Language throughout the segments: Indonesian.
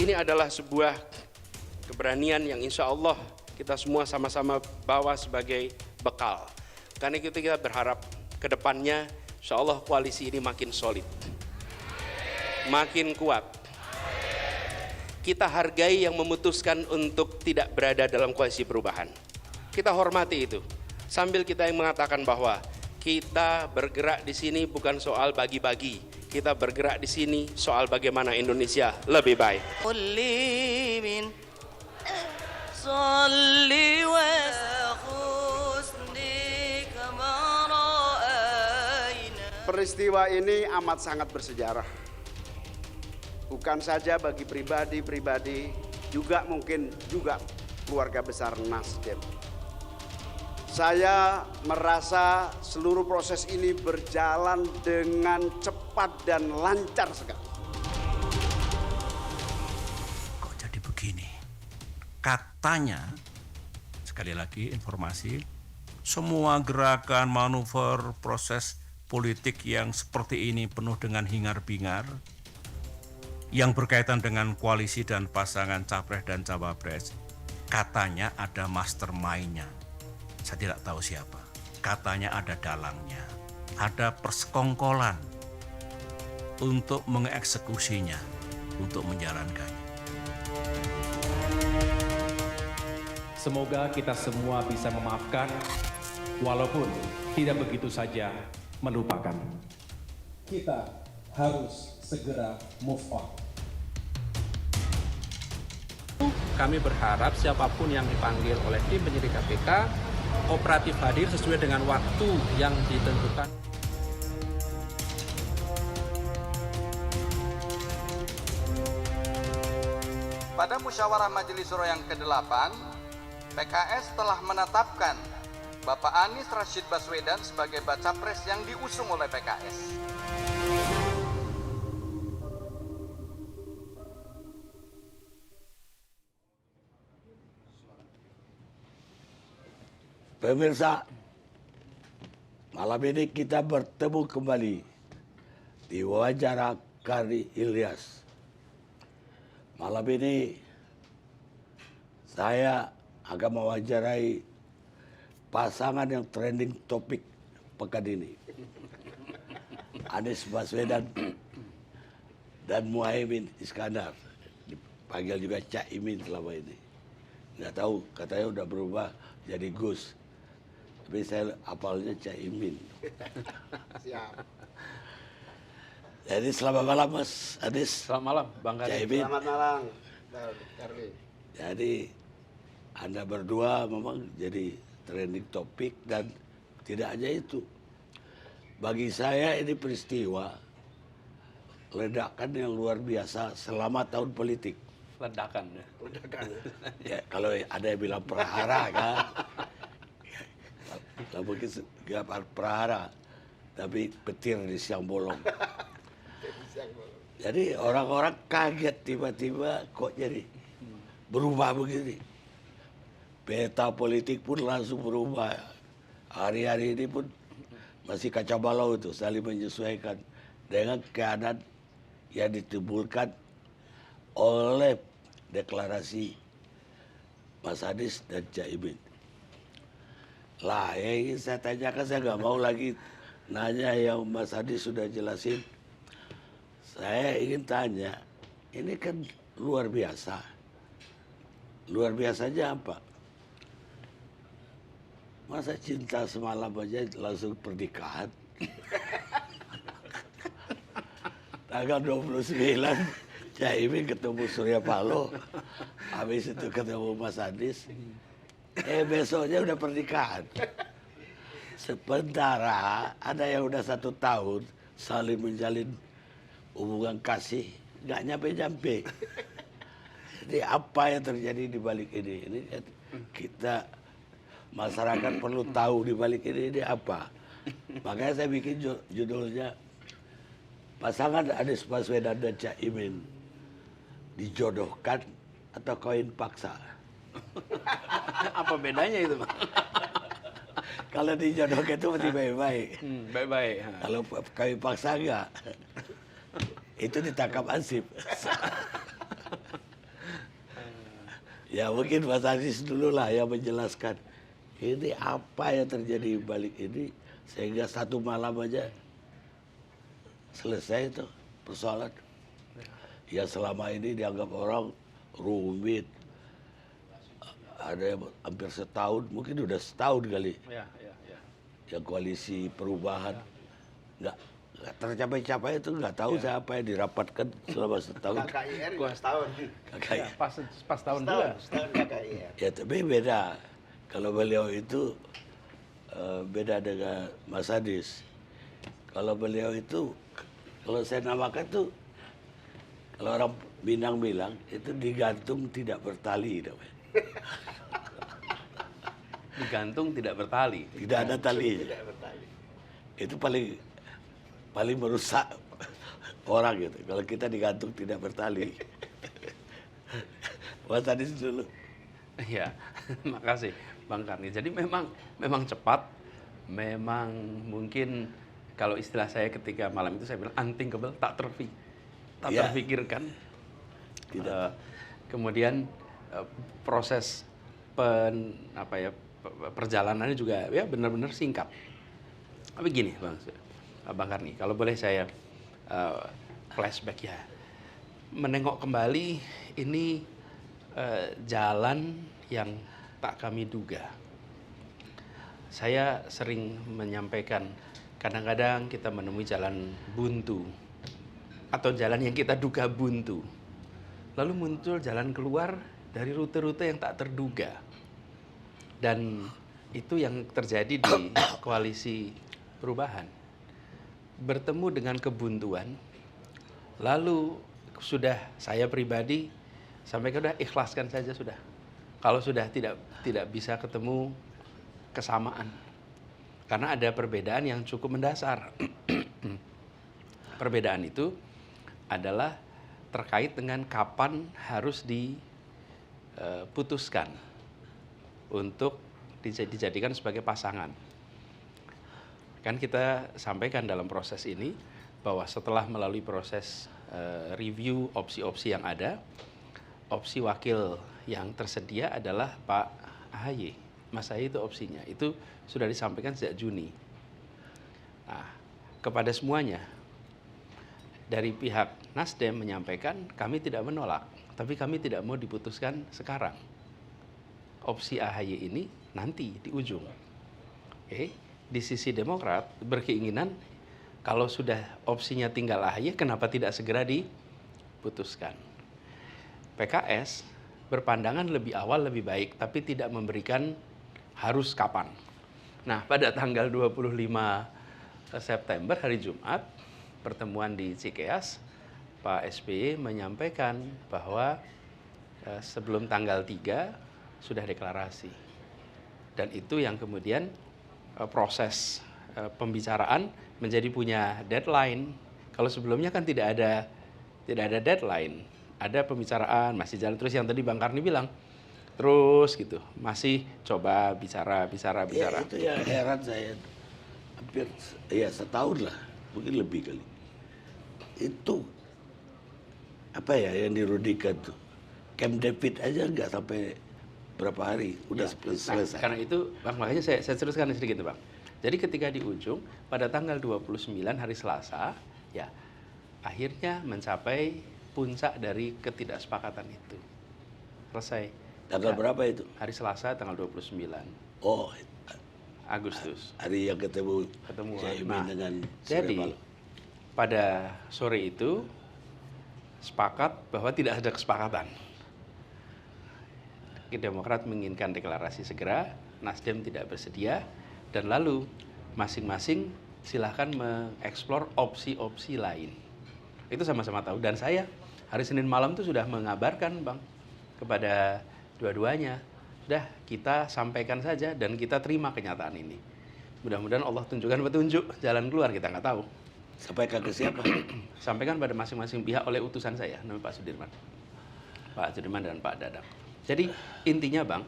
Ini adalah sebuah keberanian yang insya Allah kita semua sama-sama bawa sebagai bekal. Karena itu kita berharap ke depannya insya Allah koalisi ini makin solid, makin kuat. Kita hargai yang memutuskan untuk tidak berada dalam koalisi perubahan. Kita hormati itu. Sambil kita yang mengatakan bahwa kita bergerak di sini bukan soal bagi-bagi. Kita bergerak di sini soal bagaimana Indonesia lebih baik. Peristiwa ini amat sangat bersejarah. Bukan saja bagi pribadi-pribadi, juga mungkin juga keluarga besar Nasdem. Saya merasa seluruh proses ini berjalan dengan cepat dan lancar sekali. Kok jadi begini? Katanya, sekali lagi informasi, semua gerakan, manuver, proses politik yang seperti ini penuh dengan hingar-bingar, yang berkaitan dengan koalisi dan pasangan capres dan cawapres, katanya ada mastermind-nya. Saya tidak tahu siapa. Katanya ada dalangnya, ada persekongkolan untuk mengeksekusinya, untuk menjalankannya. Semoga kita semua bisa memaafkan, walaupun tidak begitu saja melupakan. Kita harus segera move on. Kami berharap siapapun yang dipanggil oleh tim penyidik KPK kooperatif hadir sesuai dengan waktu yang ditentukan. Pada musyawarah Majelis Syuro yang ke-8, PKS telah menetapkan Bapak Anies Rashid Baswedan sebagai baca pres yang diusung oleh PKS. Pemirsa, malam ini kita bertemu kembali di wawancara Kardi Ilyas. Malam ini saya akan mewawancarai pasangan yang trending topik pekan ini, Anies Baswedan dan Muhaimin Iskandar, dipanggil juga Cak Imin selama ini. Nggak tahu, katanya udah berubah jadi Gus. Tapi saya apalnya Cak Imin. Siap. Jadi selamat malam Mas Anies. Selamat malam Bang Kardi. Cak Imin. Selamat malam, Kardi. Jadi Anda berdua memang jadi trending topik, dan tidak hanya itu. Bagi saya ini peristiwa ledakan yang luar biasa selama tahun politik. Ledakan. Ya, kalau ada yang bilang prahara kan. Tidak mungkin prahara, tapi petir di siang bolong. Jadi orang-orang kaget tiba-tiba kok jadi berubah begini. Peta politik pun langsung berubah. Hari-hari ini pun masih kacau balau itu, saling menyesuaikan dengan keadaan yang ditimbulkan oleh deklarasi Mas Anies dan Cak Imin. Lah, yang ingin saya tanyakan, saya nggak mau lagi nanya yang Mas Anies sudah jelasin. Saya ingin tanya, ini kan luar biasa. Luar biasanya apa? Masa cinta semalam aja langsung pernikahan? Tanggal 29, Cak Imin ketemu Surya Paloh. Habis itu ketemu Mas Anies. Besoknya udah pernikahan. Sementara ada yang udah 1 tahun saling menjalin hubungan kasih, nggak nyampe-nyampe. Jadi apa yang terjadi di balik ini? Ini kita masyarakat perlu tahu di balik ini apa. Makanya saya bikin judulnya pasangan Anies Baswedan dan Cak Imin dijodohkan atau kawin paksa. Apa bedanya itu, Bang? Kalau dijodohkan itu mesti baik-baik. Baik-baik. Kalau kawin paksa enggak. Itu ditangkap Ansip. Ya mungkin Mas Aziz dulu lah yang menjelaskan ini apa yang terjadi balik ini sehingga satu malam aja selesai itu persoalan. Ya selama ini dianggap orang rumit. Ada yang hampir setahun, mungkin udah setahun kali. Yang koalisi perubahan nggak tercapai-capai itu nggak tahu siapa yang dirapatkan selama setahun. KKIR juga setahun. KKIR. Pas tahun juga. Setahun KKIR. Ya tapi beda. Kalau beliau itu beda dengan Mas Adis. Kalau beliau itu, kalau saya namakan tuh, kalau orang Minang bilang itu digantung tidak bertali namanya. Digantung tidak bertali. Tidak ada tali. Itu paling merusak orang gitu. Kalau kita digantung tidak bertali. Mas Adis dulu. Ya, makasih Bang Karni. Jadi memang cepat, memang mungkin kalau istilah saya ketika malam itu saya bilang unthinkable, tak Ya. terpikirkan. Tidak. Kemudian proses perjalanannya juga ya benar-benar singkat. Tapi gini Bang Karni, kalau boleh saya flashback ya, menengok kembali ini jalan yang tak kami duga. Saya sering menyampaikan kadang-kadang kita menemui jalan buntu atau jalan yang kita duga buntu. Lalu muncul jalan keluar dari rute-rute yang tak terduga. Dan itu yang terjadi di koalisi perubahan. Bertemu dengan kebuntuan, lalu sudah saya pribadi sampaikan sudah ikhlaskan saja sudah. Kalau sudah tidak bisa ketemu kesamaan. Karena ada perbedaan yang cukup mendasar. Perbedaan itu adalah terkait dengan kapan harus diputuskan untuk dijadikan sebagai pasangan. Kan kita sampaikan dalam proses ini bahwa setelah melalui proses review opsi-opsi yang ada, opsi wakil yang tersedia adalah Pak AHY. Mas AHY itu opsinya. Itu sudah disampaikan sejak Juni. Nah, kepada semuanya, dari pihak Nasdem menyampaikan kami tidak menolak, tapi kami tidak mau diputuskan sekarang. Opsi AHY ini nanti di ujung. Oke. Di sisi Demokrat berkeinginan kalau sudah opsinya tinggal AHY, kenapa tidak segera diputuskan? PKS berpandangan lebih awal lebih baik, tapi tidak memberikan harus kapan. Nah, pada tanggal 25 September hari Jumat, pertemuan di Cikeas, Pak SBY menyampaikan bahwa sebelum tanggal 3 sudah deklarasi. Dan itu yang kemudian proses pembicaraan menjadi punya deadline. Kalau sebelumnya kan tidak ada deadline. Ada pembicaraan, masih jalan terus yang tadi Bang Karni bilang. Terus gitu, masih coba bicara. Ya, itu yang heran saya. Hampir ya setahun lah, mungkin lebih kali. Itu apa ya yang dirudikan tuh? Camp David aja nggak sampai berapa hari udah selesai. Nah, karena itu Bang, makanya saya teruskan sedikit Bang. Jadi ketika di ujung pada tanggal 29 hari Selasa, ya akhirnya mencapai puncak dari ketidaksepakatan itu. Selesai. Tanggal berapa itu? Hari Selasa tanggal 29 Oh, Agustus. hari yang ketemu Nah, dengan jadi Surya Paloh. pada sore itu sepakat bahwa tidak ada kesepakatan. Demokrat menginginkan deklarasi segera, Nasdem tidak bersedia, dan lalu masing-masing silahkan mengeksplor opsi-opsi lain. Itu sama-sama tahu, dan saya hari Senin malam itu sudah mengabarkan Bang kepada dua-duanya, sudah kita sampaikan saja dan kita terima kenyataan ini. Mudah-mudahan Allah tunjukkan petunjuk jalan keluar, kita nggak tahu. Sampaikan ke siapa? Sampaikan pada masing-masing pihak oleh utusan saya, namanya Pak Sudirman dan Pak Dadang. Jadi intinya Bang,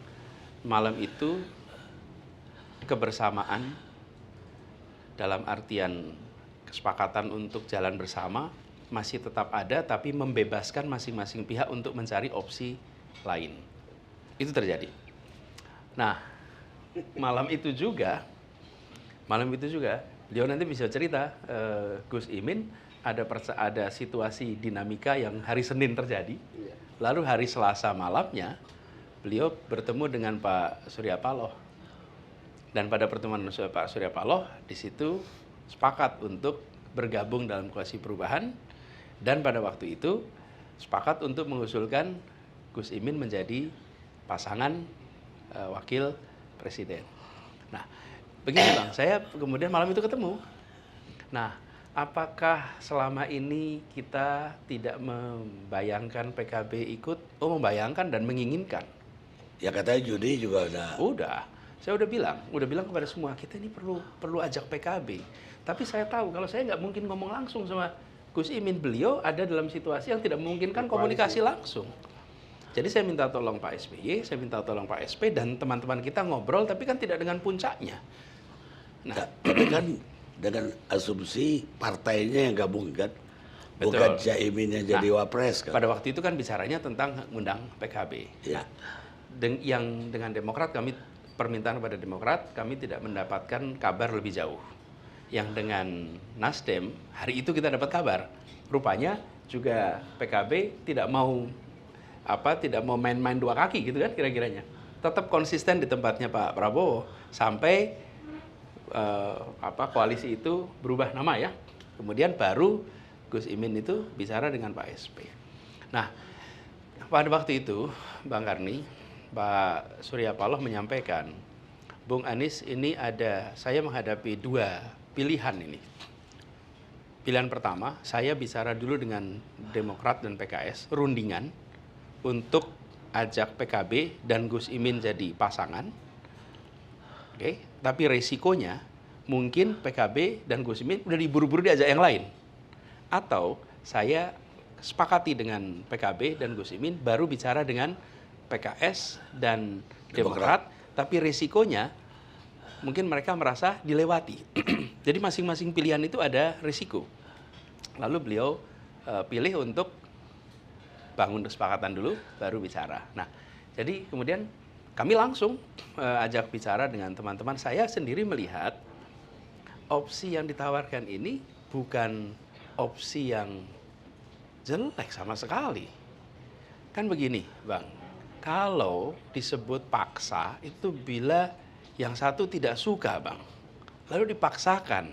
malam itu kebersamaan dalam artian kesepakatan untuk jalan bersama masih tetap ada, tapi membebaskan masing-masing pihak untuk mencari opsi lain. Itu terjadi. Nah, malam itu juga beliau nanti bisa cerita, Gus Imin ada situasi dinamika yang hari Senin terjadi. Lalu hari Selasa malamnya beliau bertemu dengan Pak Surya Paloh. Dan pada pertemuan Pak Surya Paloh di situ sepakat untuk bergabung dalam koalisi perubahan, dan pada waktu itu sepakat untuk mengusulkan Gus Imin menjadi pasangan wakil presiden. Nah, begini Bang, saya kemudian malam itu ketemu. Nah, apakah selama ini kita tidak membayangkan PKB ikut? Oh, membayangkan dan menginginkan. Ya katanya Juni juga Udah. Saya udah bilang kepada semua, kita ini perlu ajak PKB. Tapi saya tahu kalau saya nggak mungkin ngomong langsung sama Gus Imin, beliau ada dalam situasi yang tidak memungkinkan komunikasi langsung. Jadi saya minta tolong Pak SBY, saya minta tolong Pak SP, dan teman-teman kita ngobrol, tapi kan tidak dengan puncaknya. Nah, tapi kan dengan asumsi partainya yang gabung kan, bukan Betul. Caimin yang jadi wapres kan. pada waktu itu kan bicaranya tentang undang PKB. Ya. Yang dengan Demokrat, kami permintaan pada Demokrat, kami tidak mendapatkan kabar lebih jauh. Yang dengan Nasdem, hari itu kita dapat kabar. Rupanya juga PKB tidak mau main-main dua kaki gitu kan kira-kiranya. Tetap konsisten di tempatnya Pak Prabowo sampai koalisi itu berubah nama ya. Kemudian baru Gus Imin itu bicara dengan Pak SP. Nah, pada waktu itu Bang Karni, Pak Surya Paloh menyampaikan, Bung Anies, ini saya menghadapi dua pilihan ini. Pilihan pertama, saya bicara dulu dengan Demokrat dan PKS, rundingan, untuk ajak PKB dan Gus Imin jadi pasangan. Oke, tapi resikonya mungkin PKB dan Gus Imin udah diburu-buru diajak yang lain. Atau saya sepakati dengan PKB dan Gus Imin, baru bicara dengan PKS dan Demokrat, tapi resikonya mungkin mereka merasa dilewati. Jadi masing-masing pilihan itu ada risiko. Lalu beliau pilih untuk bangun kesepakatan dulu, baru bicara. Nah, jadi kemudian kami langsung ajak bicara dengan teman-teman. Saya sendiri melihat opsi yang ditawarkan ini bukan opsi yang jelek sama sekali. Kan begini, Bang, kalau disebut paksa itu bila yang satu tidak suka, Bang, lalu dipaksakan.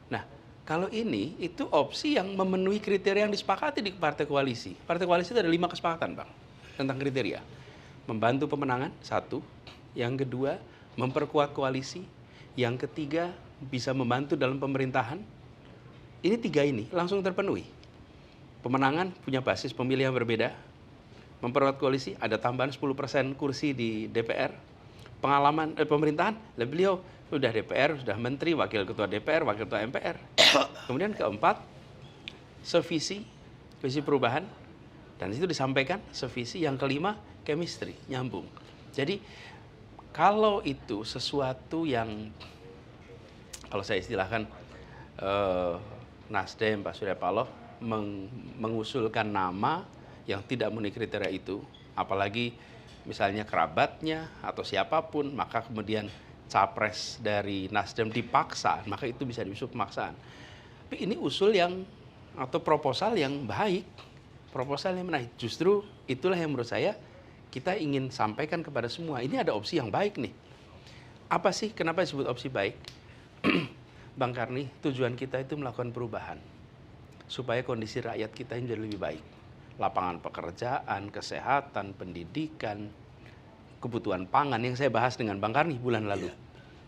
Nah, kalau ini itu opsi yang memenuhi kriteria yang disepakati di partai koalisi. Partai koalisi itu ada 5 kesepakatan, Bang, tentang kriteria. Membantu pemenangan, 1. Yang kedua, memperkuat koalisi. Yang ketiga, bisa membantu dalam pemerintahan. Ini 3 ini langsung terpenuhi. Pemenangan punya basis pemilih yang berbeda. Memperkuat koalisi, ada tambahan 10% kursi di DPR. Pengalaman pemerintahan, beliau sudah DPR, sudah menteri, wakil ketua DPR, wakil ketua MPR. Kemudian keempat, sevisi perubahan, dan itu disampaikan sevisi. Yang kelima, chemistry, nyambung. Jadi kalau itu sesuatu yang, kalau saya istilahkan, Nasdem, Pak Surya Paloh mengusulkan nama yang tidak memenuhi kriteria itu, apalagi misalnya kerabatnya atau siapapun, maka kemudian capres dari Nasdem dipaksa, maka itu bisa disebut pemaksaan. Tapi ini usul yang atau proposal yang baik, proposal yang menarik. Justru itulah yang menurut saya kita ingin sampaikan kepada semua. Ini ada opsi yang baik nih. Apa sih kenapa disebut opsi baik? Bang Karni, tujuan kita itu melakukan perubahan supaya kondisi rakyat kita ini jadi lebih baik. Lapangan pekerjaan, kesehatan, pendidikan, kebutuhan pangan yang saya bahas dengan Bang Karni bulan lalu.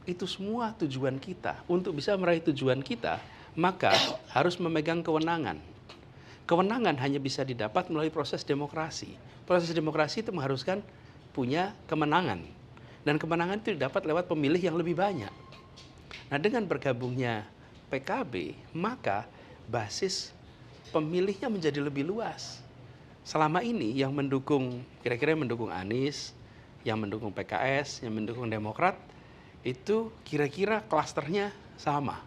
Itu semua tujuan kita. Untuk bisa meraih tujuan kita, maka harus memegang kewenangan. Kewenangan hanya bisa didapat melalui proses demokrasi. Proses demokrasi itu mengharuskan punya kemenangan. Dan kemenangan itu didapat lewat pemilih yang lebih banyak. Nah, dengan bergabungnya PKB, maka basis pemilihnya menjadi lebih luas. Selama ini yang mendukung, kira-kira yang mendukung Anies, yang mendukung PKS, yang mendukung Demokrat, itu kira-kira klasternya sama.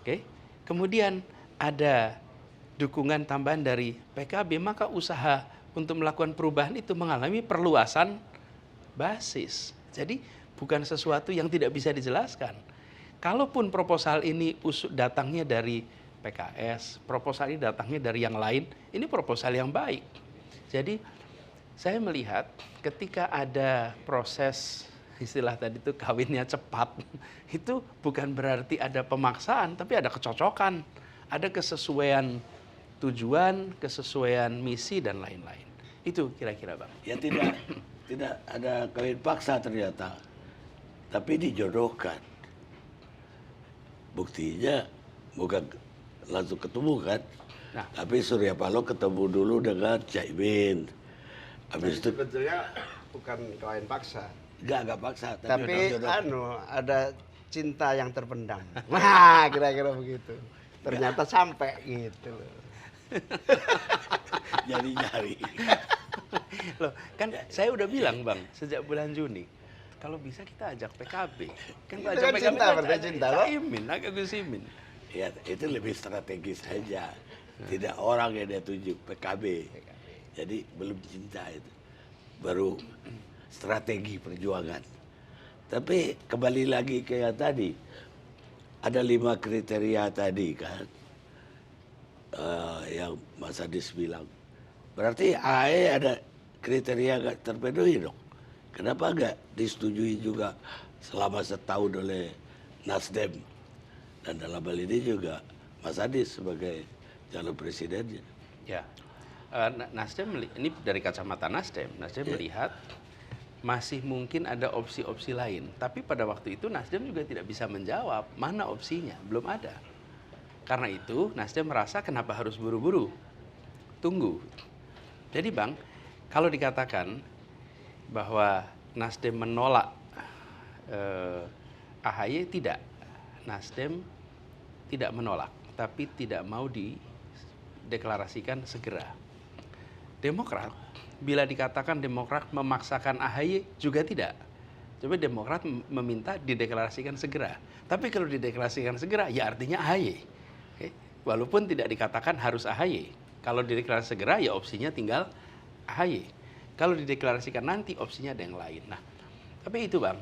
Oke. Kemudian ada dukungan tambahan dari PKB, maka usaha untuk melakukan perubahan itu mengalami perluasan basis. Jadi bukan sesuatu yang tidak bisa dijelaskan. Kalaupun proposal ini datangnya dari PKS, proposal ini datangnya dari yang lain, ini proposal yang baik. Jadi saya melihat ketika ada proses istilah tadi itu kawinnya cepat, itu bukan berarti ada pemaksaan, tapi ada kecocokan, ada kesesuaian tujuan, kesesuaian misi dan lain-lain. Itu kira-kira Bang. Ya tidak ada kawin paksa ternyata, tapi dijodohkan. Buktinya bukan langsung ketemu kan, Nah. tapi Surya Paloh ketemu dulu dengan Caimin. Habis itu Sebetulnya bukan kawin paksa, nggak paksa, tapi dijodohkan. ada cinta yang terpendam. Nah, kira-kira begitu. Ternyata sampai gitu loh. Nyari-nyari. Loh, kan saya udah bilang Bang, sejak bulan Juni, kalau bisa kita ajak PKB. Kan Itu ajak kan PKB cinta, kan berarti ajak cinta, loh. Caimin, agak Gus Imin. Ya itu lebih strategis saja. Tidak orang yang dia tuju, PKB. Jadi belum cinta itu. Baru strategi perjuangan. Tapi kembali lagi ke yang tadi. Ada 5 kriteria tadi kan. Yang Mas Adis bilang. Berarti AE ada kriteria nggak terpenuhi dong. Kenapa nggak disetujui juga selama setahun oleh Nasdem? Dan dalam hal ini juga Mas Adis sebagai calon presidennya. Ya, Nasdem ini dari kacamata Nasdem melihat masih mungkin ada opsi-opsi lain. Tapi pada waktu itu Nasdem juga tidak bisa menjawab mana opsinya, belum ada. Karena itu Nasdem merasa kenapa harus buru-buru, tunggu. Jadi Bang, kalau dikatakan bahwa Nasdem menolak AHY, tidak. Nasdem tidak menolak, tapi tidak mau dideklarasikan segera. Demokrat, bila dikatakan Demokrat memaksakan AHY, juga tidak. Coba Demokrat meminta dideklarasikan segera. Tapi kalau dideklarasikan segera, ya artinya AHY. Oke? Walaupun tidak dikatakan harus AHY. Kalau dideklarasikan segera, ya opsinya tinggal AHY. Kalau dideklarasikan nanti, opsinya ada yang lain. Nah, tapi itu Bang,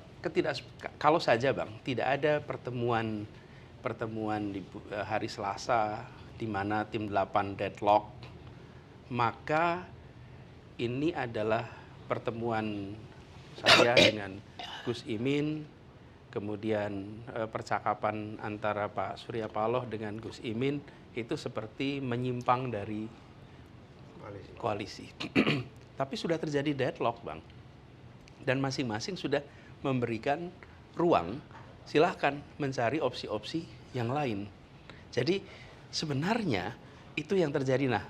kalau saja Bang, tidak ada pertemuan di hari Selasa di mana tim 8 deadlock, maka ini adalah pertemuan saya dengan Gus Imin, kemudian percakapan antara Pak Surya Paloh dengan Gus Imin itu seperti menyimpang dari koalisi. Tapi sudah terjadi deadlock Bang, dan masing-masing sudah memberikan ruang. Silahkan mencari opsi-opsi yang lain. Jadi sebenarnya itu yang terjadi. Nah,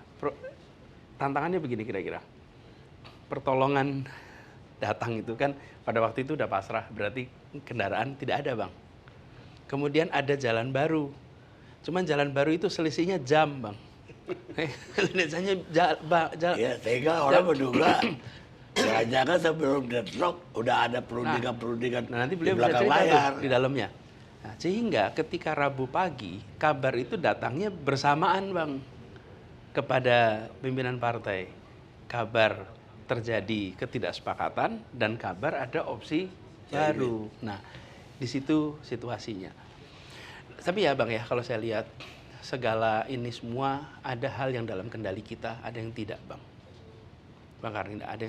tantangannya begini kira-kira. Pertolongan datang itu kan pada waktu itu udah pasrah, berarti kendaraan tidak ada Bang. Kemudian ada jalan baru. Cuman jalan baru itu selisihnya jam Bang. Ya, sehingga orang menduga jangan-jangan sebelum deadlock udah ada perundingan nanti di beliau bisa belakang cerita layar. tuh di dalamnya. Nah, sehingga ketika Rabu pagi kabar itu datangnya bersamaan Bang kepada pimpinan partai. Kabar terjadi ketidaksepakatan dan kabar ada opsi baru. Nah, di situ situasinya. Tapi ya Bang ya, kalau saya lihat segala ini semua ada hal yang dalam kendali kita, ada yang tidak Bang. Bang Karninda, ada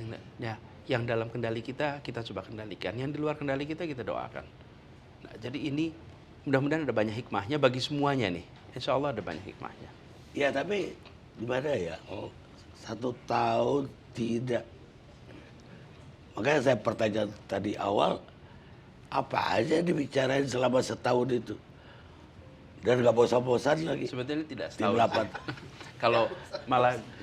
yang dalam kendali kita coba kendalikan, yang di luar kendali kita doakan. Nah, jadi ini mudah-mudahan ada banyak hikmahnya bagi semuanya nih. Insya Allah ada banyak hikmahnya. Ya tapi gimana ya, 1 tahun tidak. Makanya saya pertanyaan tadi awal, apa aja dibicarain selama setahun itu. Dan gak bosan-bosan lagi. Sebetulnya tidak Tim setahun. 8.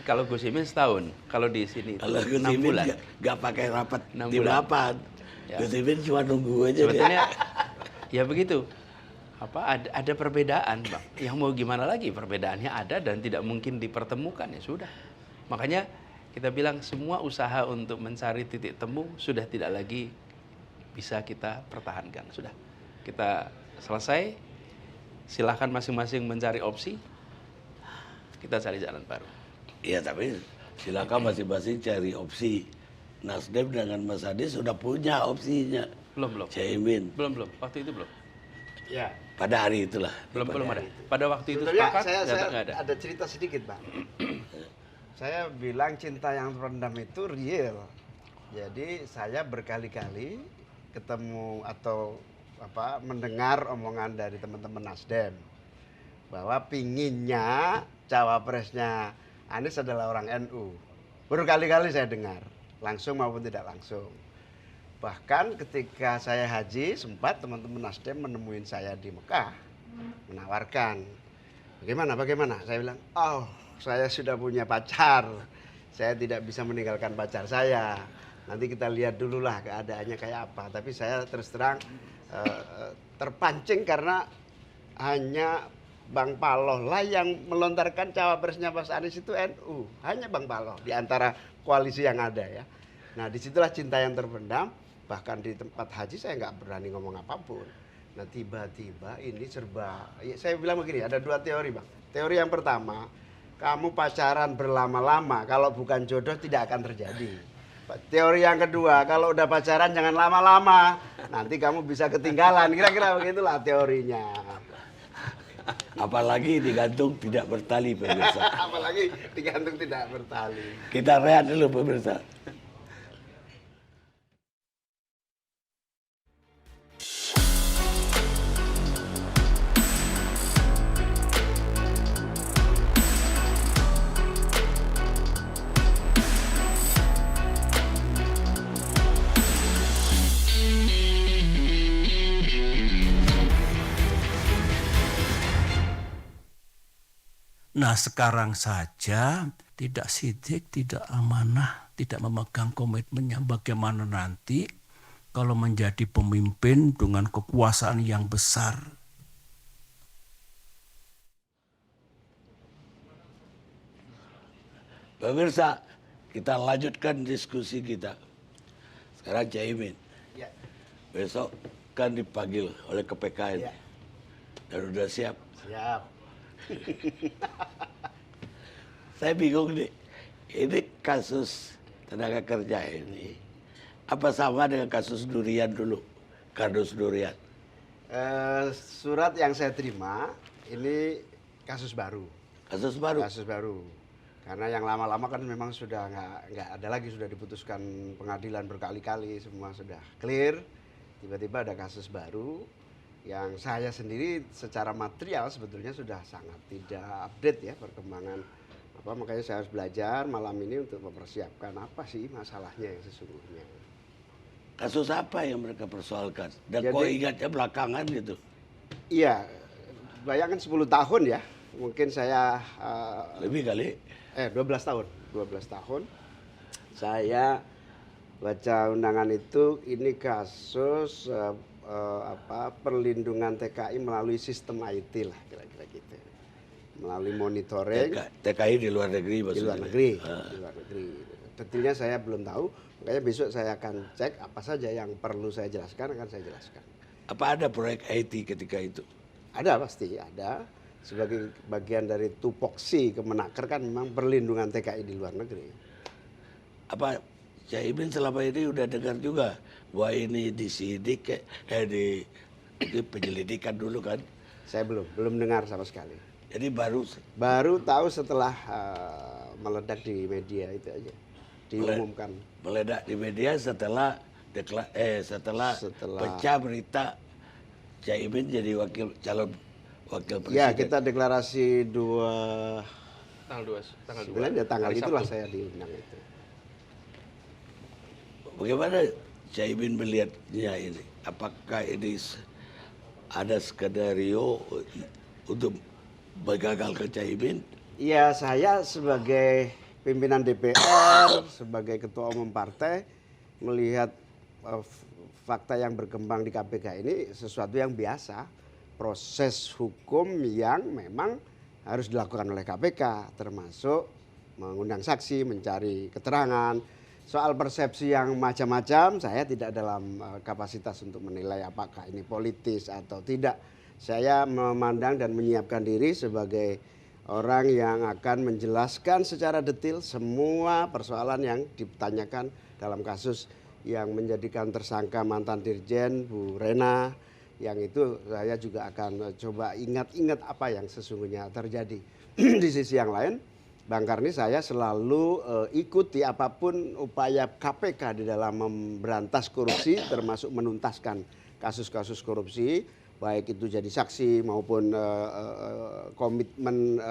Kalau Gus Imin setahun, kalau di sini Kalau 6 Gus Imin bulan. gak pakai rapat 6 tim bulan. 8. Ya. Gus Imin cuma nunggu aja. Sebetulnya ya begitu. Ada perbedaan Bang. Yang mau gimana lagi, perbedaannya ada dan tidak mungkin dipertemukan, ya sudah. Makanya kita bilang semua usaha untuk mencari titik temu sudah tidak lagi bisa kita pertahankan. Sudah. Kita selesai. Silahkan masing-masing mencari opsi. Kita cari jalan baru. Iya tapi silakan masing-masing cari opsi. Nasdem dengan Mas Anies sudah punya opsinya. Belum. Caimin. Belum. Waktu itu belum. Ya. Pada hari itulah. Belum ada. Pada waktu itu Sebetulnya sepakat, saya nggak ada. ada cerita sedikit, Bang. Saya bilang cinta yang terpendam itu real. Jadi saya berkali-kali ketemu atau mendengar omongan dari teman-teman Nasdem bahwa pinginnya cawapresnya Anies adalah orang NU. Berkali-kali saya dengar, langsung maupun tidak langsung. Bahkan ketika saya haji, sempat teman-teman Nasdem menemuin saya di Mekah, menawarkan, bagaimana? Saya bilang, saya sudah punya pacar, saya tidak bisa meninggalkan pacar saya. Nanti kita lihat dulu lah keadaannya kayak apa. Tapi saya terus terang terpancing karena hanya Bang Paloh lah yang melontarkan cawapresnya Mas Anies itu NU. Hanya Bang Paloh di antara koalisi yang ada ya. Nah disitulah cinta yang terpendam. Bahkan di tempat haji saya nggak berani ngomong apapun. Nah tiba-tiba ini serba, saya bilang begini, ada dua teori Bang. Teori yang pertama, kamu pacaran berlama-lama, kalau bukan jodoh tidak akan terjadi. Teori yang kedua, kalau udah pacaran jangan lama-lama, nanti kamu bisa ketinggalan. Kira-kira begitulah teorinya. Apalagi digantung tidak bertali pemirsa. Apalagi digantung tidak bertali. Kita rehat dulu pemirsa. Nah sekarang saja tidak sidik, tidak amanah, tidak memegang komitmennya bagaimana nanti kalau menjadi pemimpin dengan kekuasaan yang besar. Pemirsa, kita lanjutkan diskusi kita. Sekarang Caimin. Ya. Besok kan dipanggil oleh KPK ini. Ya. Dan udah siap. Siap. Saya bingung nih, ini kasus tenaga kerja ini apa sama dengan kasus durian dulu, kardus durian? Surat yang saya terima ini kasus baru. Kasus baru? Kasus baru. Karena yang lama-lama kan memang sudah nggak ada lagi, sudah diputuskan pengadilan berkali-kali, semua sudah clear. Tiba-tiba ada kasus baru. Yang saya sendiri secara material sebetulnya sudah sangat tidak update ya perkembangan makanya saya harus belajar malam ini untuk mempersiapkan apa sih masalahnya yang sesungguhnya. Kasus apa yang mereka persoalkan? Dan kok ingatnya belakangan gitu? Iya, bayangkan 10 tahun ya, mungkin saya lebih kali? 12 tahun saya baca undangan itu, ini kasus perlindungan TKI melalui sistem IT lah kira-kira gitu, melalui monitoring. TKI di luar negeri maksudnya? Di luar negeri, di luar negeri. Detailnya saya belum tahu, makanya besok saya akan cek apa saja yang perlu saya jelaskan, akan saya jelaskan. Apa ada proyek IT ketika itu? Ada, pasti ada. Sebagai bagian dari tupoksi Kemenaker kan memang perlindungan TKI di luar negeri. Apa Caimin selama ini udah dengar juga bahwa ini disidik di penyelidikan dulu kan? Saya belum dengar sama sekali. Jadi baru tahu setelah meledak di media itu aja, diumumkan. Meledak di media setelah pecah berita Caimin jadi calon wakil presiden. Ya, kita deklarasi tanggal itulah saya diundang itu. Bagaimana Caimin melihatnya ini? Apakah ini ada skenario untuk menggagalkan Caimin? Ya, saya sebagai pimpinan DPR, sebagai ketua umum partai, melihat fakta yang berkembang di KPK ini sesuatu yang biasa. Proses hukum yang memang harus dilakukan oleh KPK, termasuk mengundang saksi, mencari keterangan. Soal persepsi yang macam-macam, saya tidak dalam kapasitas untuk menilai apakah ini politis atau tidak. Saya memandang dan menyiapkan diri sebagai orang yang akan menjelaskan secara detail semua persoalan yang ditanyakan dalam kasus yang menjadikan tersangka mantan Dirjen Bu Rena, yang itu saya juga akan coba ingat-ingat apa yang sesungguhnya terjadi. Di sisi yang lain, Bang Karni, saya selalu ikuti apapun upaya KPK di dalam memberantas korupsi, termasuk menuntaskan kasus-kasus korupsi, baik itu jadi saksi maupun komitmen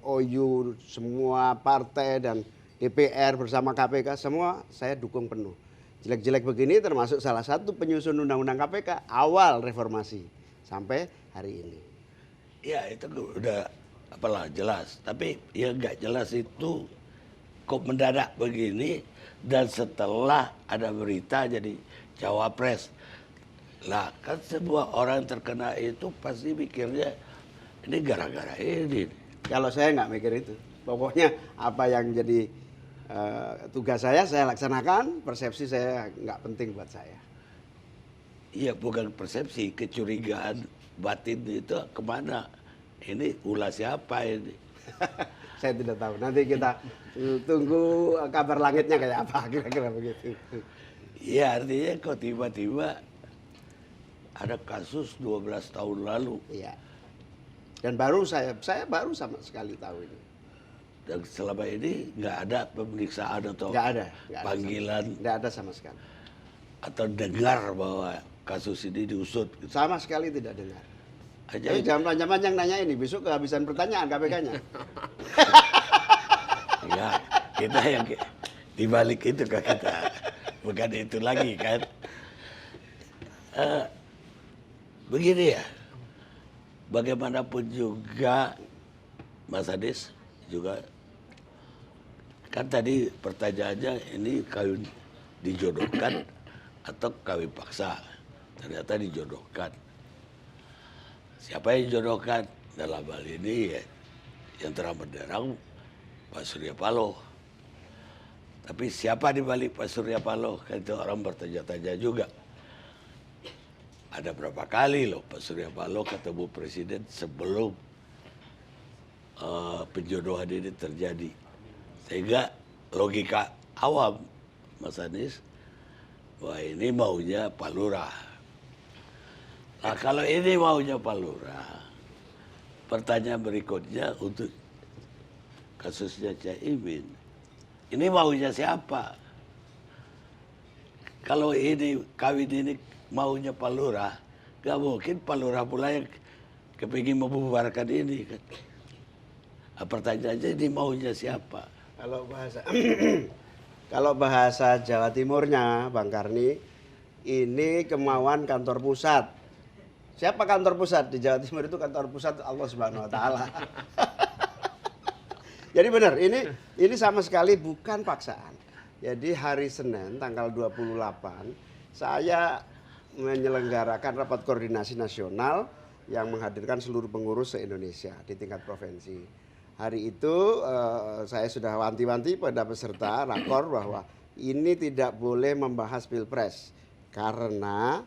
MOU semua partai dan DPR bersama KPK, semua saya dukung penuh. Jelek-jelek begini termasuk salah satu penyusun undang-undang KPK awal reformasi sampai hari ini. Ya itu udah apalah jelas, tapi yang nggak jelas itu kok mendadak begini dan setelah ada berita jadi cawapres. Lah kan semua orang terkena itu pasti mikirnya ini gara-gara ini. Kalau saya nggak mikir itu, pokoknya apa yang jadi tugas saya laksanakan, persepsi saya nggak penting buat saya. Iya bukan persepsi, kecurigaan batin itu kemana? Ini ulah siapa ini? Saya tidak tahu. Nanti kita tunggu kabar langitnya kayak apa, kira-kira begitu. Iya artinya kok tiba-tiba ada kasus 12 tahun lalu. Iya. Dan baru saya baru sama sekali tahu ini. Dan selama ini nggak ada pemeriksaan atau Nggak ada panggilan. Nggak ada sama sekali. Atau dengar bahwa kasus ini diusut. Sama sekali tidak dengar. Aja Jadi jangan panjang-panjang nanya ini, besok kehabisan pertanyaan KPK-nya. ya, kita yang dibalik itu kan kita. Bukan itu lagi kan. Begini ya, bagaimanapun juga Mas Adis juga kan tadi pertanyaannya ini kawin dijodohkan atau kawin paksa. Ternyata dijodohkan. Siapa yang dijodohkan dalam hal ini ya, yang terang benderang Pak Surya Paloh. Tapi siapa di balik Pak Surya Paloh? Kan itu orang bertanya-tanya juga. Ada berapa kali loh Pak Surya Paloh ketemu presiden sebelum penjodohan ini terjadi. Sehingga logika awam Mas Anies, wah ini maunya Pak Lurah. Nah kalau ini maunya Pak Lurah, pertanyaan berikutnya untuk kasusnya Caimin, ini maunya siapa? Kalau ini kawin ini maunya Pak Lurah, gak mungkin Pak Lurah pula yang kepingin membubarkan ini kan. Nah, pertanyaannya ini maunya siapa? Kalau bahasa Jawa Timurnya, Bang Karni, ini kemauan kantor pusat. Siapa kantor pusat? Di Jawa Timur itu kantor pusat Allah Subhanahu wa taala. Jadi benar, ini sama sekali bukan paksaan. Jadi hari Senin tanggal 28 saya menyelenggarakan rapat koordinasi nasional yang menghadirkan seluruh pengurus se-Indonesia di tingkat provinsi. Hari itu saya sudah wanti-wanti pada peserta rakor bahwa ini tidak boleh membahas Pilpres. Karena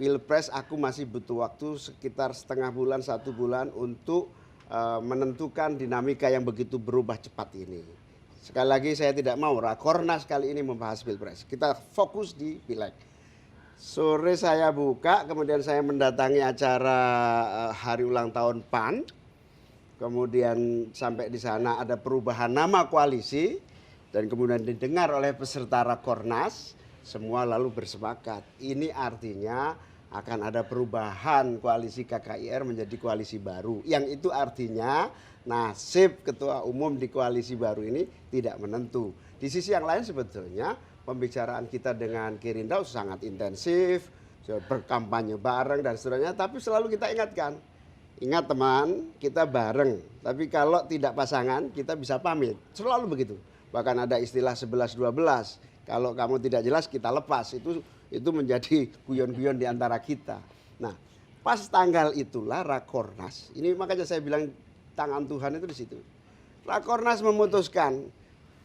Pilpres aku masih butuh waktu sekitar setengah bulan, 1 bulan untuk menentukan dinamika yang begitu berubah cepat ini. Sekali lagi saya tidak mau Rakornas kali ini membahas Pilpres. Kita fokus di Pileg. Sore saya buka, kemudian saya mendatangi acara hari ulang tahun PAN. Kemudian sampai di sana ada perubahan nama koalisi dan kemudian didengar oleh peserta Rakornas, semua lalu bersepakat. Ini artinya akan ada perubahan koalisi KKIR menjadi koalisi baru. Yang itu artinya nasib ketua umum di koalisi baru ini tidak menentu. Di sisi yang lain sebetulnya pembicaraan kita dengan Gerindra sangat intensif, berkampanye bareng dan seterusnya, tapi selalu kita ingatkan. Ingat teman, kita bareng. Tapi kalau tidak pasangan, kita bisa pamit. Selalu begitu. Bahkan ada istilah 11-12. Kalau kamu tidak jelas, kita lepas. Itu menjadi guyon-guyon di antara kita. Nah, pas tanggal itulah Rakornas. Ini makanya saya bilang tangan Tuhan itu di situ. Rakornas memutuskan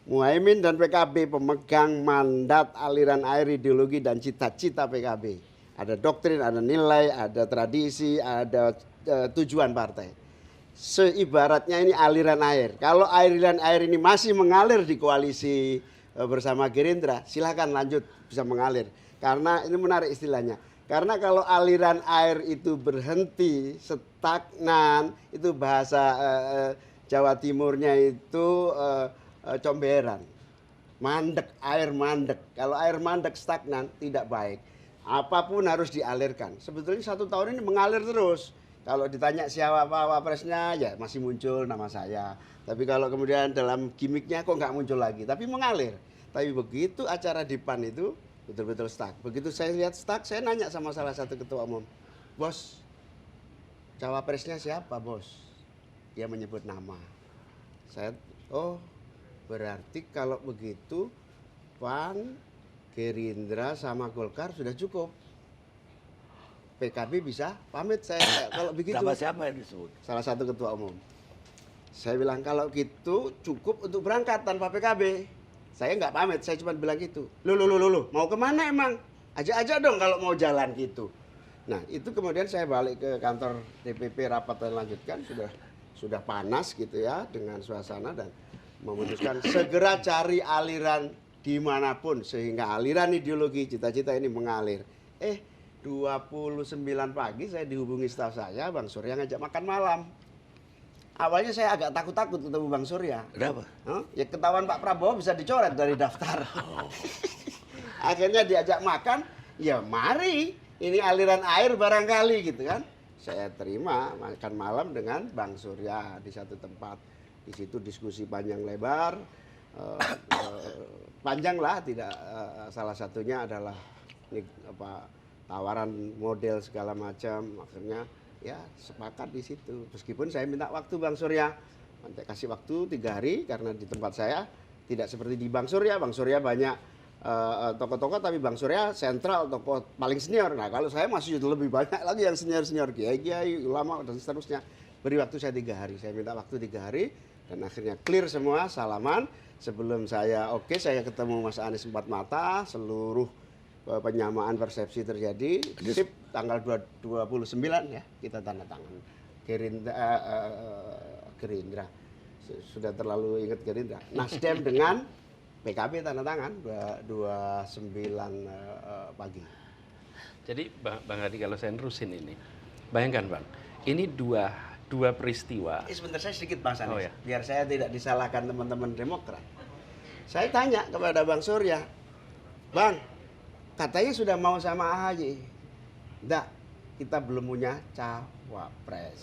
Muhaimin dan PKB pemegang mandat aliran air ideologi dan cita-cita PKB. Ada doktrin, ada nilai, ada tradisi, ada tujuan partai. seibaratnya ini aliran air. Kalau aliran air ini masih mengalir di koalisi bersama Gerindra, silakan lanjut bisa mengalir. Karena ini menarik istilahnya. Karena kalau aliran air itu berhenti, stagnan, itu bahasa Jawa Timurnya itu comberan. Mandek, air mandek. Kalau air mandek stagnan tidak baik. Apapun harus dialirkan. Sebetulnya 1 tahun ini mengalir terus. Kalau ditanya siapa wapresnya, ya masih muncul nama saya. Tapi kalau kemudian dalam gimmicknya kok nggak muncul lagi. Tapi mengalir. Tapi begitu acara di PAN itu betul-betul stuck. Begitu saya lihat stuck, saya nanya sama salah satu ketua umum, bos, cawapresnya siapa bos? Dia menyebut nama. Saya, oh berarti kalau begitu PAN, Gerindra sama Golkar sudah cukup. PKB bisa pamit saya kalau begitu. Sama siapa yang disebut? Salah satu ketua umum. Saya bilang kalau gitu cukup untuk berangkat tanpa PKB. Saya nggak pamit, saya cuma bilang gitu. Loh, mau kemana emang? Ajak-ajak dong kalau mau jalan gitu. Nah itu kemudian saya balik ke kantor DPP rapat dan lanjutkan, sudah panas gitu ya dengan suasana dan memutuskan segera cari aliran dimanapun sehingga aliran ideologi cita-cita ini mengalir. 29 pagi saya dihubungi staf saya, Bang Surya ngajak makan malam. Awalnya saya agak takut-takut ketemu Bang Surya. Kenapa? Ya ketahuan Pak Prabowo bisa dicoret dari daftar. Akhirnya diajak makan, ya mari ini aliran air barangkali gitu kan. Saya terima makan malam dengan Bang Surya di satu tempat. Di situ diskusi panjang lebar, panjang lah, tidak salah satunya adalah ini, tawaran model segala macam. Akhirnya ya sepakat di situ. Meskipun saya minta waktu Bang Surya, nanti kasih waktu 3 hari karena di tempat saya tidak seperti di Bang Surya. Bang Surya banyak tokoh-tokoh, tapi Bang Surya sentral, tokoh paling senior. Nah kalau saya masih lebih banyak lagi yang senior-senior, kiai-kiai, ulama dan seterusnya. Beri waktu saya 3 hari. Saya minta waktu 3 hari dan akhirnya clear semua, salaman. Sebelum saya saya ketemu Mas Anies 4 mata, seluruh penyamaan persepsi terjadi. Sip, tanggal 29 ya kita tanda tangan. Gerindra sudah terlalu ingat Gerindra. Nasdem dengan PKB tanda tangan 29 pagi. Jadi Bang Hadi kalau saya nerusin ini, bayangkan Bang, ini dua peristiwa. Sebentar saya sedikit Mas Anies, Oh, ya. biar saya tidak disalahkan teman-teman Demokrat. Saya tanya kepada Bang Surya, Bang, katanya sudah mau sama AHY. Enggak, kita belum punya cawapres.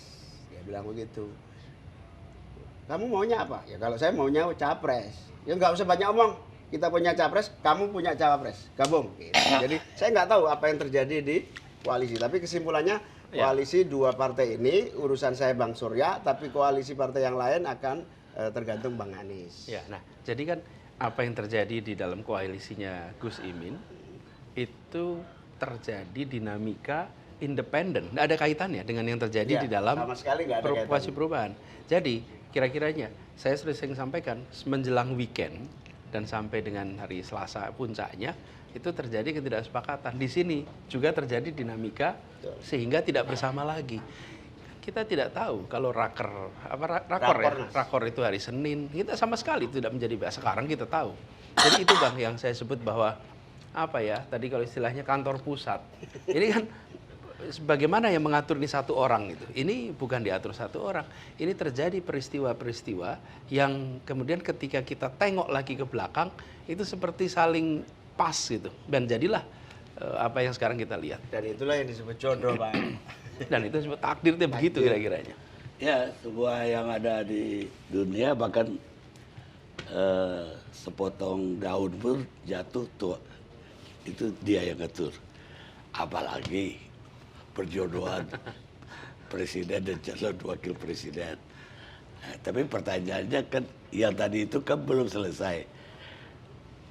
Dia bilang begitu. Kamu maunya apa? Ya kalau saya maunya capres. Ya nggak usah banyak omong. Kita punya capres, kamu punya cawapres. Gabung. Gitu. Jadi saya nggak tahu apa yang terjadi di koalisi. Tapi kesimpulannya koalisi 2 partai ini urusan saya Bang Surya. Tapi koalisi partai yang lain akan tergantung Bang Anies. Ya, nah jadi kan apa yang terjadi di dalam koalisinya Gus Imin itu terjadi dinamika independen, nggak ada kaitannya dengan yang terjadi di dalam sama sekali nggak ada koalisi perubahan. Jadi kira-kiranya saya sering sampaikan menjelang weekend dan sampai dengan hari Selasa puncaknya itu terjadi ketidaksepakatan. Di sini juga terjadi dinamika sehingga tidak bersama lagi. Kita tidak tahu kalau rakor itu hari Senin, kita sama sekali tidak menjadi bahas. Sekarang kita tahu. Jadi itu Bang yang saya sebut bahwa tadi kalau istilahnya kantor pusat. Ini kan bagaimana yang mengatur ini satu orang itu. Ini bukan diatur satu orang. Ini terjadi peristiwa-peristiwa yang kemudian ketika kita tengok lagi ke belakang itu seperti saling pas gitu. Dan jadilah apa yang sekarang kita lihat. Dan itulah yang disebut jodoh, Pak. Dan itu disebut takdirnya begitu kira-kiranya. Ya, sebuah yang ada di dunia bahkan sepotong daun pun jatuh tua. Itu dia yang ngatur. Apalagi perjodohan presiden dan calon wakil presiden. Nah, tapi pertanyaannya kan yang tadi itu kan belum selesai.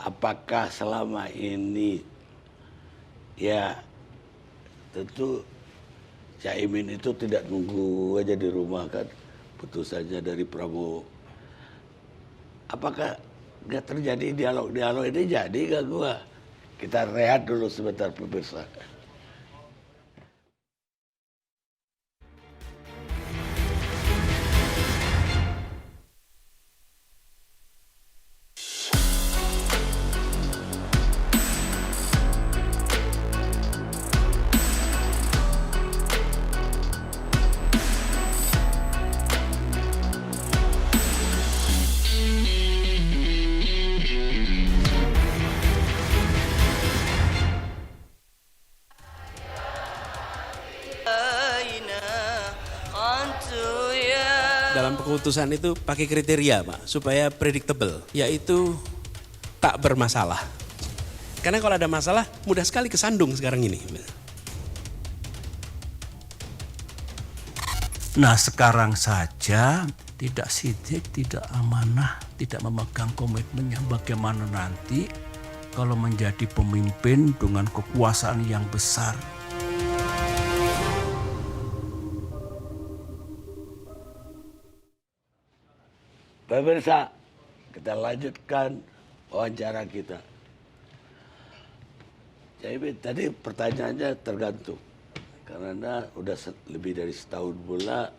Apakah selama ini ya tentu Caimin itu tidak nunggu aja di rumah kan putusannya dari Prabowo. Apakah nggak terjadi dialog ini jadi nggak gua? Kita rehat dulu sebentar pemirsa. dalam keputusan itu pakai kriteria Pak, supaya predictable, yaitu tak bermasalah. Karena kalau ada masalah, mudah sekali kesandung sekarang ini. Nah sekarang saja tidak sidik, tidak amanah, tidak memegang komitmennya, bagaimana nanti kalau menjadi pemimpin dengan kekuasaan yang besar. Pemirsa, kita lanjutkan wawancara kita. Jadi tadi pertanyaannya tergantung. Karena udah lebih dari setahun pula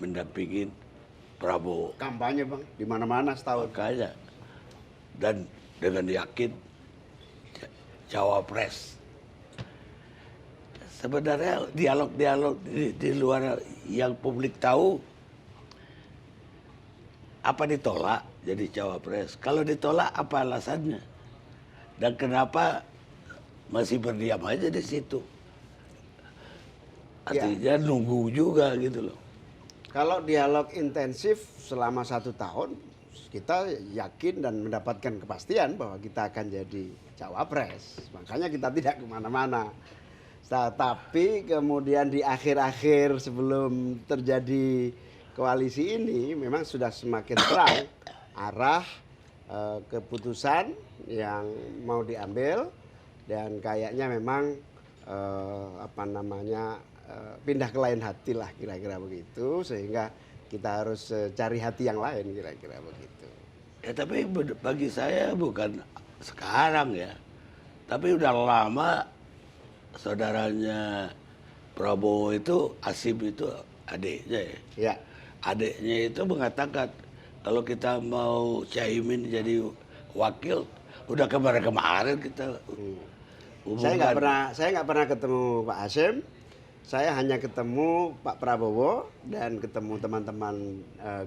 mendampingin Prabowo. Kampanye Bang, di mana-mana setahun. Makanya, dan dengan yakin cawapres. Sebenarnya dialog-dialog di luar yang publik tahu, apa ditolak jadi cawapres? Kalau ditolak apa alasannya? Dan kenapa masih berdiam aja di situ? Artinya nunggu juga gitu loh. Kalau dialog intensif selama 1 tahun, kita yakin dan mendapatkan kepastian bahwa kita akan jadi cawapres. Makanya kita tidak kemana-mana. Tapi kemudian di akhir-akhir sebelum terjadi koalisi ini memang sudah semakin terang arah keputusan yang mau diambil, dan kayaknya memang pindah ke lain hati lah kira-kira begitu, sehingga kita harus cari hati yang lain kira-kira begitu. Ya tapi bagi saya bukan sekarang ya, tapi udah lama saudaranya Prabowo itu, Hasim itu adiknya ya. Ya. Adiknya itu mengatakan kalau kita mau Caimin jadi wakil, udah kemarin kita Saya nggak pernah ketemu Pak Hasim. Saya hanya ketemu Pak Prabowo dan ketemu teman-teman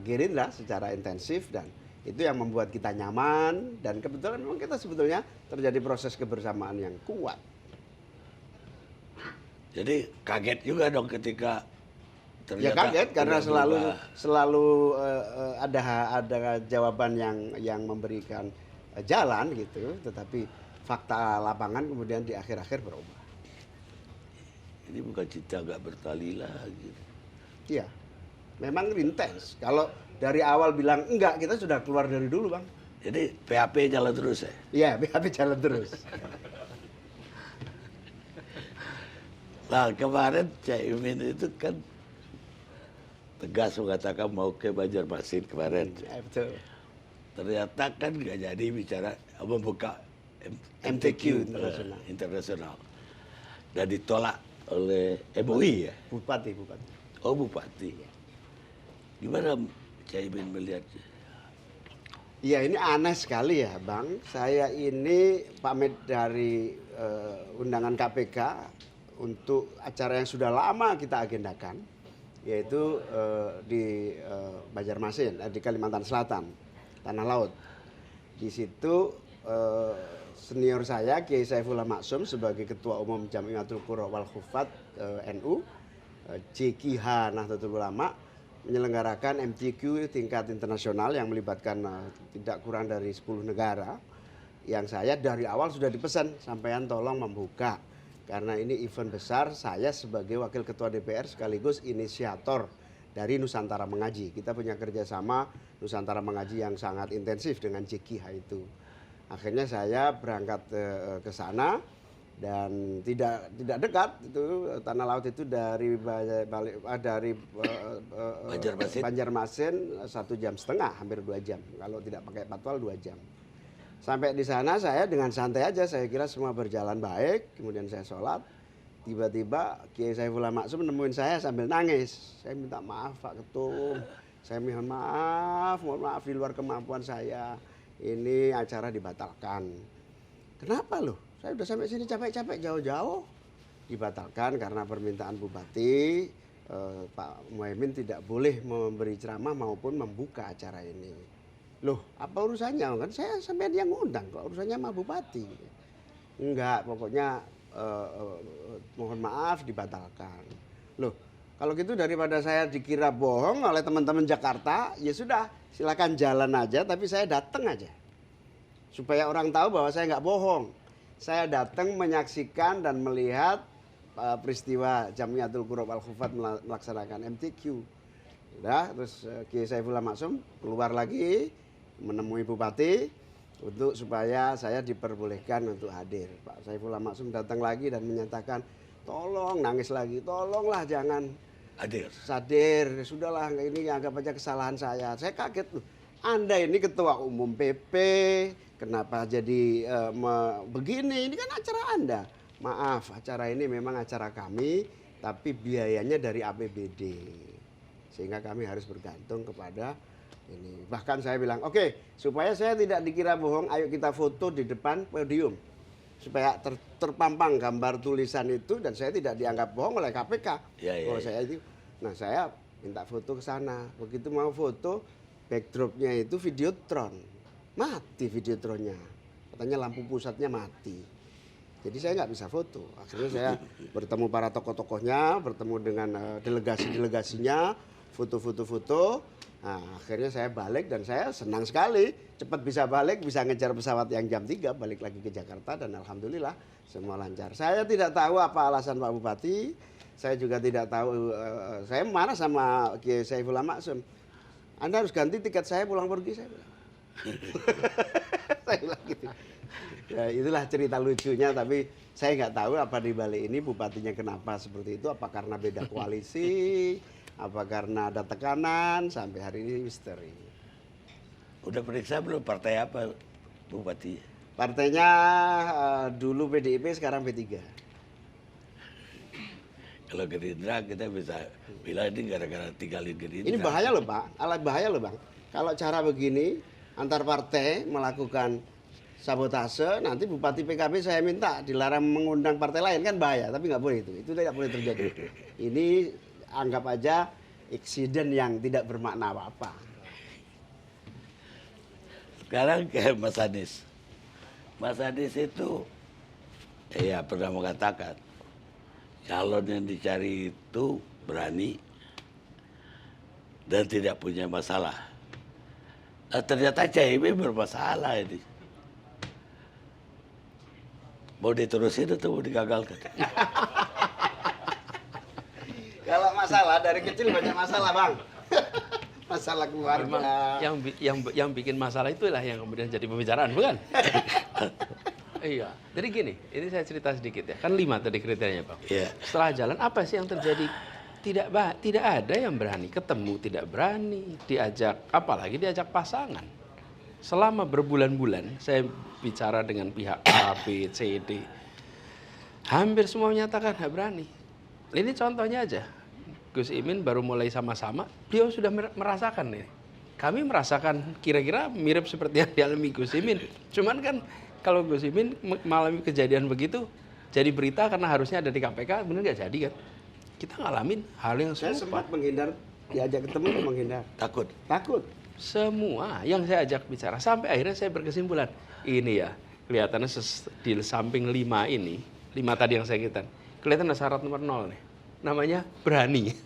Gerindra secara intensif, dan itu yang membuat kita nyaman, dan kebetulan memang kita sebetulnya terjadi proses kebersamaan yang kuat. Jadi kaget juga dong ketika Ya kaget karena selalu ada jawaban yang memberikan jalan gitu, tetapi fakta lapangan kemudian di akhir-akhir berubah. Ini bukan cinta gak bertali lagi. Iya, memang intens. Kalau dari awal bilang enggak, kita sudah keluar dari dulu Bang. Jadi PHP jalan terus ya? Iya, PHP jalan terus. Nah kemarin Caimin itu kan tegas mengatakan mau ke Banjarmasin kemarin. Ya, betul. Ternyata kan gak jadi bicara membuka MTQ internasional. Dan ditolak oleh MUI ya? Bupati. Oh Bupati. Gimana Caimin melihatnya? Iya, ini aneh sekali ya Bang. Saya ini pamit dari undangan KPK untuk acara yang sudah lama kita agendakan, yaitu di Banjarmasin, di Kalimantan Selatan, Tanah Laut. Di situ senior saya Kiai Saifullah Maksum sebagai Ketua Umum Jamiatul Qurra wal Hufat NU, JKH Nahdlatul Ulama, menyelenggarakan MTQ tingkat internasional yang melibatkan tidak kurang dari 10 negara, yang saya dari awal sudah dipesan, sampean tolong membuka, karena ini event besar. Saya sebagai Wakil Ketua DPR sekaligus inisiator dari Nusantara Mengaji. Kita punya kerjasama Nusantara Mengaji yang sangat intensif dengan JKH itu. Akhirnya saya berangkat ke sana, dan tidak dekat itu, Tanah Laut itu dari Banjarmasin 1,5 jam, hampir 2 jam. Kalau tidak pakai patwal 2 jam. Sampai di sana saya dengan santai aja, saya kira semua berjalan baik. Kemudian saya sholat, tiba-tiba Kiai Saifullah Maksum nemuin saya sambil nangis. Saya minta maaf Pak Ketum, saya mohon maaf di luar kemampuan saya. Ini acara dibatalkan. Kenapa loh? Saya udah sampai sini capek-capek jauh-jauh. Dibatalkan karena permintaan Bupati, Pak Muhaimin tidak boleh memberi ceramah maupun membuka acara ini. Loh, apa urusannya? Kan saya sampai yang ngundang, kok urusannya sama Bupati. Enggak, pokoknya mohon maaf dibatalkan. Loh, Kalau gitu daripada saya dikira bohong oleh teman-teman Jakarta, ya sudah silakan jalan aja, tapi saya datang aja. Supaya orang tahu bahwa saya nggak bohong. Saya datang menyaksikan dan melihat peristiwa Jamiatul Qurab Al-Khufat melaksanakan MTQ. Udah, terus Kiai Saifullah Maksum keluar lagi menemui Bupati untuk supaya saya diperbolehkan untuk hadir. Pak Saifullah Maksum datang lagi dan menyatakan, tolong, nangis lagi, tolonglah jangan Hadir. sadir, sudahlah ini anggap aja kesalahan saya. Saya kaget loh, Anda ini ketua umum PP, kenapa jadi begini, ini kan acara Anda. Maaf, acara ini memang acara kami, tapi biayanya dari APBD. Sehingga kami harus bergantung kepada ini. Bahkan saya bilang, oke, supaya saya tidak dikira bohong, ayo kita foto di depan podium. Supaya terpampang gambar tulisan itu dan saya tidak dianggap bohong oleh KPK. Kalau saya itu, nah saya minta foto ke sana. Begitu mau foto, backdropnya itu Videotron, mati Videotronnya. Katanya lampu pusatnya mati. Jadi saya nggak bisa foto. Akhirnya saya bertemu para tokoh-tokohnya, bertemu dengan delegasi-delegasinya, foto-foto-foto. Nah, akhirnya saya balik dan saya senang sekali cepat bisa balik, bisa ngejar pesawat yang jam 3 balik lagi ke Jakarta dan alhamdulillah semua lancar. Saya tidak tahu apa alasan Pak Bupati, saya juga tidak tahu, saya marah sama Kiai Saifullah Maksum. Anda harus ganti tiket saya pulang pergi, saya bilang. Saya bilang gitu. Ya, itulah cerita lucunya, tapi saya nggak tahu apa di balik ini bupatinya kenapa seperti itu, apa karena beda koalisi, apa karena ada tekanan, sampai hari ini misteri. Udah periksa belum partai apa bupati? Partainya dulu PDIP, sekarang P3. Kalau Gerindra kita bisa bilang ini gara-gara tinggalin Gerindra. Ini bahaya loh Pak, bahaya loh Bang. Kalau cara begini antar partai melakukan sabotase, nanti Bupati PKB saya minta dilarang mengundang partai lain, kan bahaya. Tapi nggak boleh itu tidak boleh terjadi. Ini anggap aja insiden yang tidak bermakna apa-apa. Sekarang kayak Mas Anies. Mas Anies itu pernah mengatakan calon yang dicari itu berani dan tidak punya masalah. Ternyata CIB bermasalah ini. Mau diterusin atau mau digagalkan? Kalau masalah dari kecil banyak masalah Bang. Masalah keluarga. Yang bikin masalah itulah yang kemudian jadi pembicaraan, bukan? Iya. Jadi gini, ini saya cerita sedikit ya. Kan 5 tadi kriterianya, Bang. Iya. Setelah jalan apa sih yang terjadi? Tidak ada yang berani ketemu, tidak berani diajak, apalagi diajak pasangan. Selama berbulan-bulan saya bicara dengan pihak A, B, C, D. Hampir semua menyatakan nggak berani. Ini contohnya aja. Gus Imin baru mulai sama-sama, beliau sudah merasakan nih. Kami merasakan kira-kira mirip seperti yang dialami Gus Imin. Cuman kan kalau Gus Imin mengalami kejadian begitu, jadi berita karena harusnya ada di KPK, bener nggak jadi kan? Kita ngalamin hal yang Saya serupa. sempat menghindar, diajak ketemu menghindar. Takut. Takut. Semua yang saya ajak bicara, sampai akhirnya saya berkesimpulan, ini ya, kelihatannya di samping 5 ini, 5 tadi yang saya katakan, kelihatan ada syarat nomor 0 nih. Namanya berani.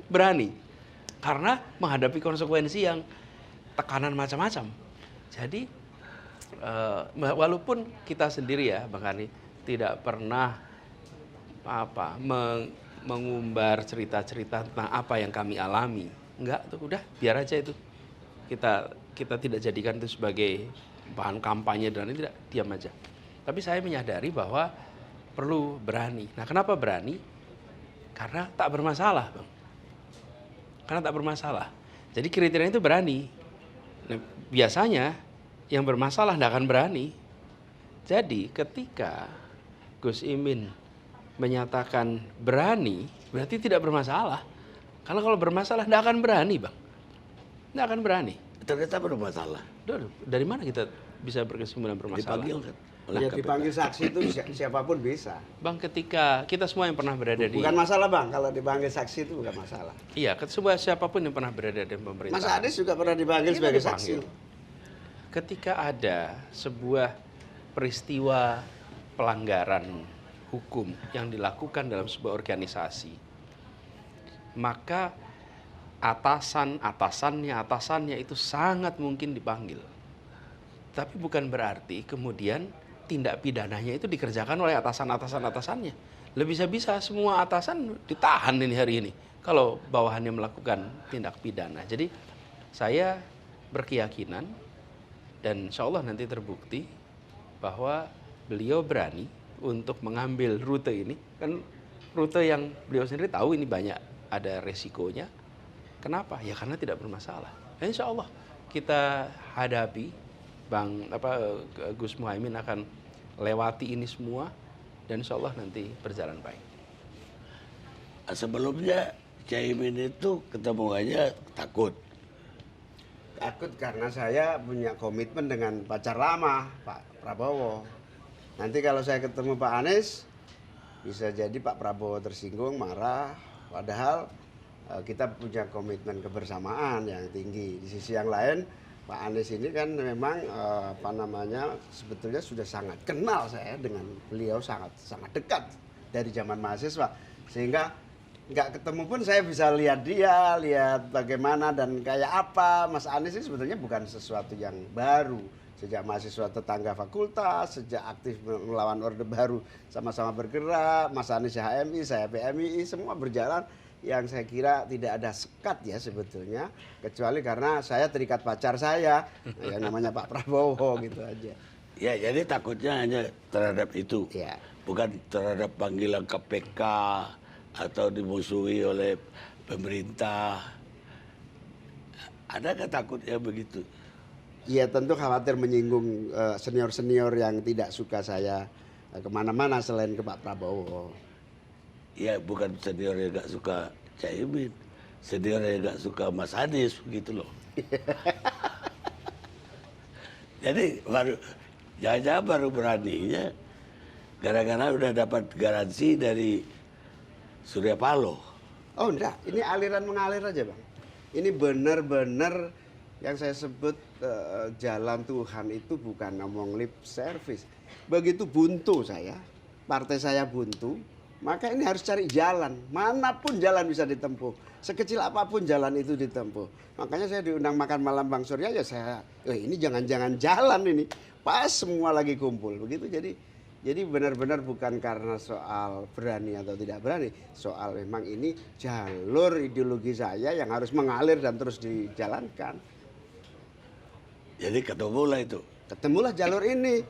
Berani. Karena menghadapi konsekuensi yang tekanan macam-macam. Jadi, walaupun kita sendiri ya, Bang Kani, tidak pernah mengumbar cerita-cerita tentang apa yang kami alami. Enggak, tuh udah biar aja itu. Kita tidak jadikan itu sebagai bahan kampanye dan ini tidak, diam aja. Tapi saya menyadari bahwa perlu berani. Nah, kenapa berani? Karena tak bermasalah, Bang. Karena tak bermasalah. Jadi kriterianya itu berani. Nah, biasanya yang bermasalah tidak akan berani. Jadi ketika Gus Imin menyatakan berani, berarti tidak bermasalah. Karena kalau bermasalah tidak akan berani, Bang. Tidak akan berani. Ternyata bermasalah. Dari mana kita bisa berkesimpulan bermasalah? Dipanggil kan? Ya dipanggil saksi itu siapapun bisa. Bang, ketika kita semua yang pernah berada di... Bukan masalah Bang, kalau dipanggil saksi itu bukan masalah. Iya, siapapun yang pernah berada di pemerintahan. Mas Anies juga pernah dipanggil Kita sebagai dipanggil. saksi. Ketika ada sebuah peristiwa pelanggaran hukum yang dilakukan dalam sebuah organisasi, maka atasannya itu sangat mungkin dipanggil. Tapi bukan berarti kemudian tindak pidananya itu dikerjakan oleh atasannya. Bisa-bisa semua atasan ditahan ini hari ini kalau bawahannya melakukan tindak pidana. Jadi saya berkeyakinan dan insya Allah nanti terbukti bahwa beliau berani untuk mengambil rute ini. Kan rute yang beliau sendiri tahu ini banyak ada resikonya. Kenapa? Ya karena tidak bermasalah. Dan insya Allah kita hadapi, Gus Muhaimin akan lewati ini semua dan insya Allah nanti berjalan baik. Sebelumnya Caimin itu ketemu aja takut. Takut karena saya punya komitmen dengan pacar lama, Pak Prabowo. Nanti kalau saya ketemu Pak Anies, bisa jadi Pak Prabowo tersinggung, marah. Padahal kita punya komitmen kebersamaan yang tinggi. Di sisi yang lain, Pak Anies ini kan memang sebetulnya sudah sangat kenal saya dengan beliau, sangat dekat dari zaman mahasiswa, sehingga nggak ketemu pun saya bisa lihat dia, lihat bagaimana dan kayak apa. Mas Anies ini sebetulnya bukan sesuatu yang baru. Sejak mahasiswa tetangga fakultas, sejak aktif melawan Orde Baru sama-sama bergerak, Mas Anies HMI, saya PMI, semua berjalan. Yang saya kira tidak ada sekat ya sebetulnya, kecuali karena saya terikat pacar saya, yang namanya Pak Prabowo gitu aja. Ya, jadi takutnya hanya terhadap itu, Ya. bukan terhadap panggilan KPK atau dimusuhi oleh pemerintah. Adakah takutnya begitu? Ya tentu khawatir menyinggung senior-senior yang tidak suka saya kemana-mana selain ke Pak Prabowo. Ya, bukan senior yang gak suka Caimin, senior yang gak suka Mas Anies, begitu loh. Jadi jangan-jangan baru beraninya gara-gara udah dapat garansi dari Surya Paloh. Oh enggak, ini aliran mengalir aja Bang. Ini benar-benar yang saya sebut jalan Tuhan itu bukan ngomong lip service. Begitu buntu saya, partai saya buntu, maka ini harus cari jalan. Manapun jalan bisa ditempuh. Sekecil apapun jalan itu ditempuh. Makanya saya diundang makan malam Bang Surya, ya saya, ini jangan-jangan jalan ini. Pas semua lagi kumpul. Begitu jadi benar-benar bukan karena soal berani atau tidak berani. Soal memang ini jalur ideologi saya yang harus mengalir dan terus dijalankan. Jadi ketemulah itu. Ketemulah jalur ini.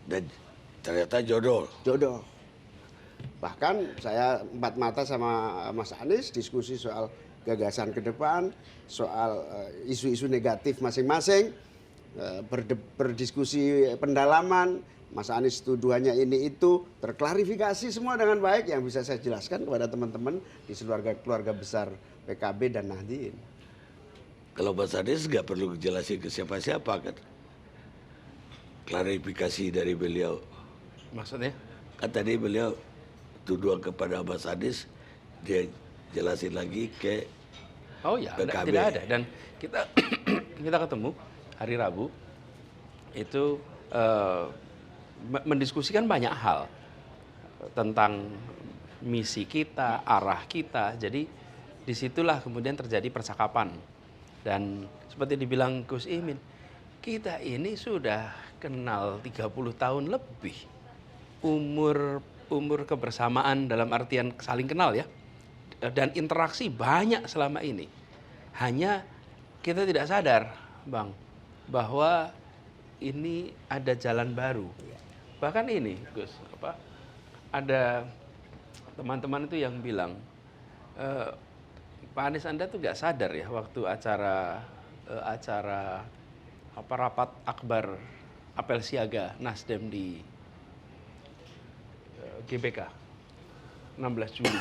Dan ternyata jodoh. Jodoh. Bahkan saya empat mata sama Mas Anies diskusi soal gagasan ke depan, soal isu-isu negatif masing-masing, berdiskusi pendalaman. Mas Anies tuduhannya ini itu terklarifikasi semua dengan baik yang bisa saya jelaskan kepada teman-teman di keluarga besar PKB dan Nahdien. Kalau Mas Anies nggak perlu jelasin ke siapa-siapa kan? Klarifikasi dari beliau. Maksudnya? Kan tadi beliau tuduhan kepada Mas Anies, dia jelasin lagi ke PKB. Tidak ada. Dan kita ketemu hari Rabu itu mendiskusikan banyak hal tentang misi kita, arah kita. Jadi disitulah kemudian terjadi percakapan. Dan seperti dibilang Gus Imin, kita ini sudah kenal 30 tahun lebih. Umur kebersamaan dalam artian saling kenal ya. Dan interaksi banyak selama ini. Hanya kita tidak sadar, Bang, bahwa ini ada jalan baru. Bahkan ini, Gus, ada teman-teman itu yang bilang, Pak Anies Anda tuh nggak sadar ya waktu acara rapat akbar apel siaga Nasdem di GBK 16 Juli.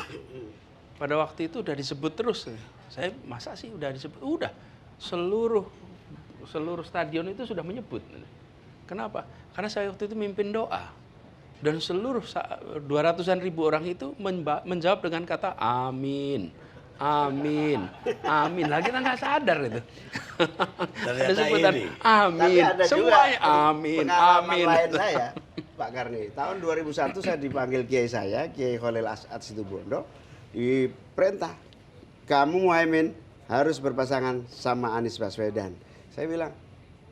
Pada waktu itu udah disebut terus. Saya masa sih udah disebut? Udah. Seluruh stadion itu sudah menyebut. Kenapa? Karena saya waktu itu mimpin doa. Dan seluruh 200-an ribu orang itu menjawab dengan kata amin. Amin, amin. Lagi kita nggak sadar itu. Ternyata ada sebutan ini. amin. Tapi ada Semuanya juga amin, pengalaman amin. lain saya, Pak Karni. Tahun 2001 saya dipanggil kiai saya, Kiai Khalil As'ad Situbondo, diperintah kamu Muhaimin harus berpasangan sama Anies Baswedan. Saya bilang,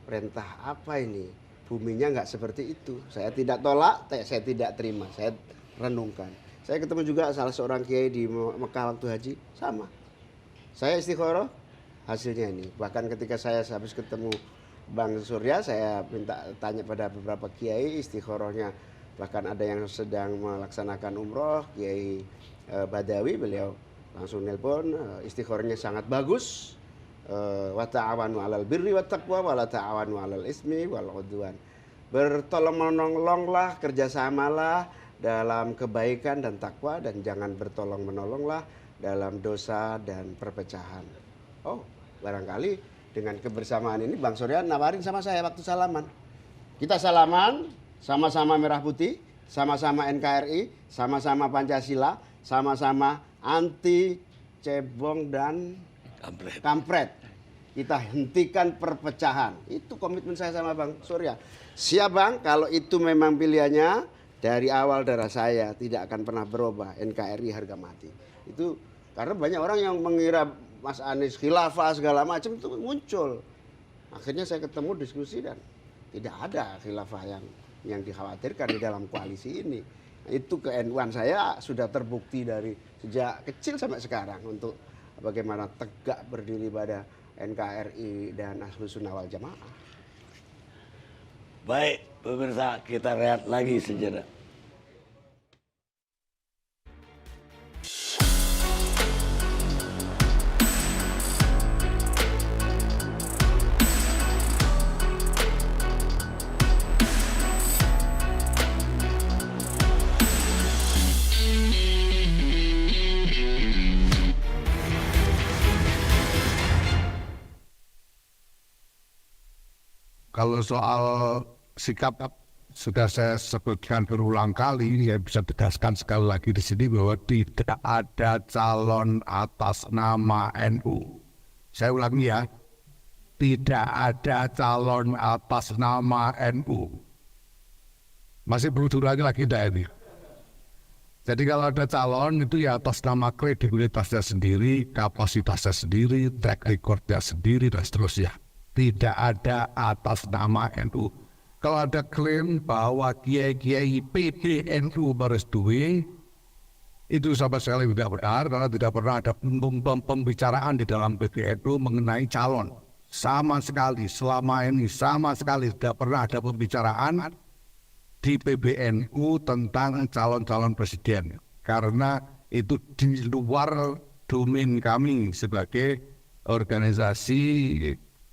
perintah apa ini? Buminya nggak seperti itu. Saya tidak tolak, saya tidak terima. Saya renungkan. Saya ketemu juga salah seorang kiai di Mekah waktu haji, sama. Saya istikharah, hasilnya ini. Bahkan ketika saya habis ketemu Bang Surya, saya minta tanya pada beberapa kiai istikharahnya. Bahkan ada yang sedang melaksanakan umroh, Kiai Badawi, beliau langsung nelpon, istikharahnya sangat bagus. Wa ta'awanu 'alal birri wat taqwa wa la ta'awanu 'alal ismi wal 'udwan. Bertolong menolonglah, kerjasamalah dalam kebaikan dan takwa, dan jangan bertolong menolonglah dalam dosa dan perpecahan. Oh, barangkali dengan kebersamaan ini Bang Surya nawarin sama saya waktu salaman. Kita salaman, sama-sama merah putih, sama-sama NKRI, sama-sama Pancasila, sama-sama anti cebong dan kampret. Kita hentikan perpecahan. Itu komitmen saya sama Bang Surya. Siap Bang, kalau itu memang pilihannya, dari awal darah saya tidak akan pernah berubah, NKRI harga mati. Itu karena banyak orang yang mengira Mas Anies khilafah segala macam itu muncul. Akhirnya saya ketemu diskusi dan tidak ada khilafah yang dikhawatirkan di dalam koalisi ini. Itu ke-NU-an saya sudah terbukti dari sejak kecil sampai sekarang untuk bagaimana tegak berdiri pada NKRI dan Ahlus Sunnah wal Jamaah. Baik, pemirsa, kita rehat lagi sejenak. Kalau soal sikap sudah saya sebutkan berulang kali, ya bisa tegaskan sekali lagi di sini bahwa tidak ada calon atas nama NU. Saya ulangi ya, tidak ada calon atas nama NU. Masih perlu diulangi lagi enggak ini? Jadi kalau ada calon itu ya atas nama kredibilitasnya sendiri, kapasitasnya sendiri, track recordnya sendiri, dan seterusnya. Tidak ada atas nama NU. Kalau ada klaim bahwa kiai-kiai PBNU merestui, itu sama sekali tidak benar, karena tidak pernah ada pembicaraan di dalam PBNU mengenai calon. Sama sekali, selama ini sama sekali tidak pernah ada pembicaraan di PBNU tentang calon-calon presiden. Karena itu di luar domain kami sebagai organisasi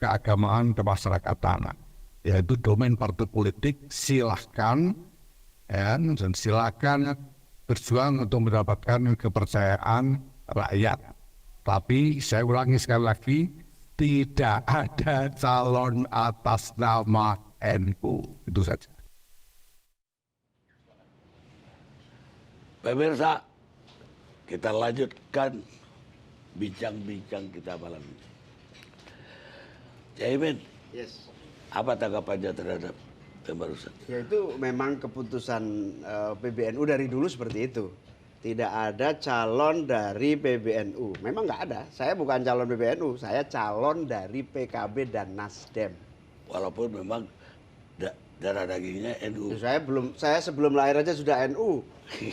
keagamaan kemasyarakatan, yaitu domain partai politik. Silahkan ya, dan silahkan berjuang untuk mendapatkan kepercayaan rakyat. Tapi saya ulangi sekali lagi, tidak ada calon atas nama NU. Itu saja. Pemirsa, kita lanjutkan bincang-bincang kita malam ini. Caimin, Yes. apa tanggapannya terhadap yang barusan? Ya itu memang keputusan PBNU dari dulu seperti itu. Tidak ada calon dari PBNU. Memang nggak ada. Saya bukan calon PBNU, saya calon dari PKB dan Nasdem. Walaupun memang darah dagingnya NU. Saya sebelum lahir aja sudah NU.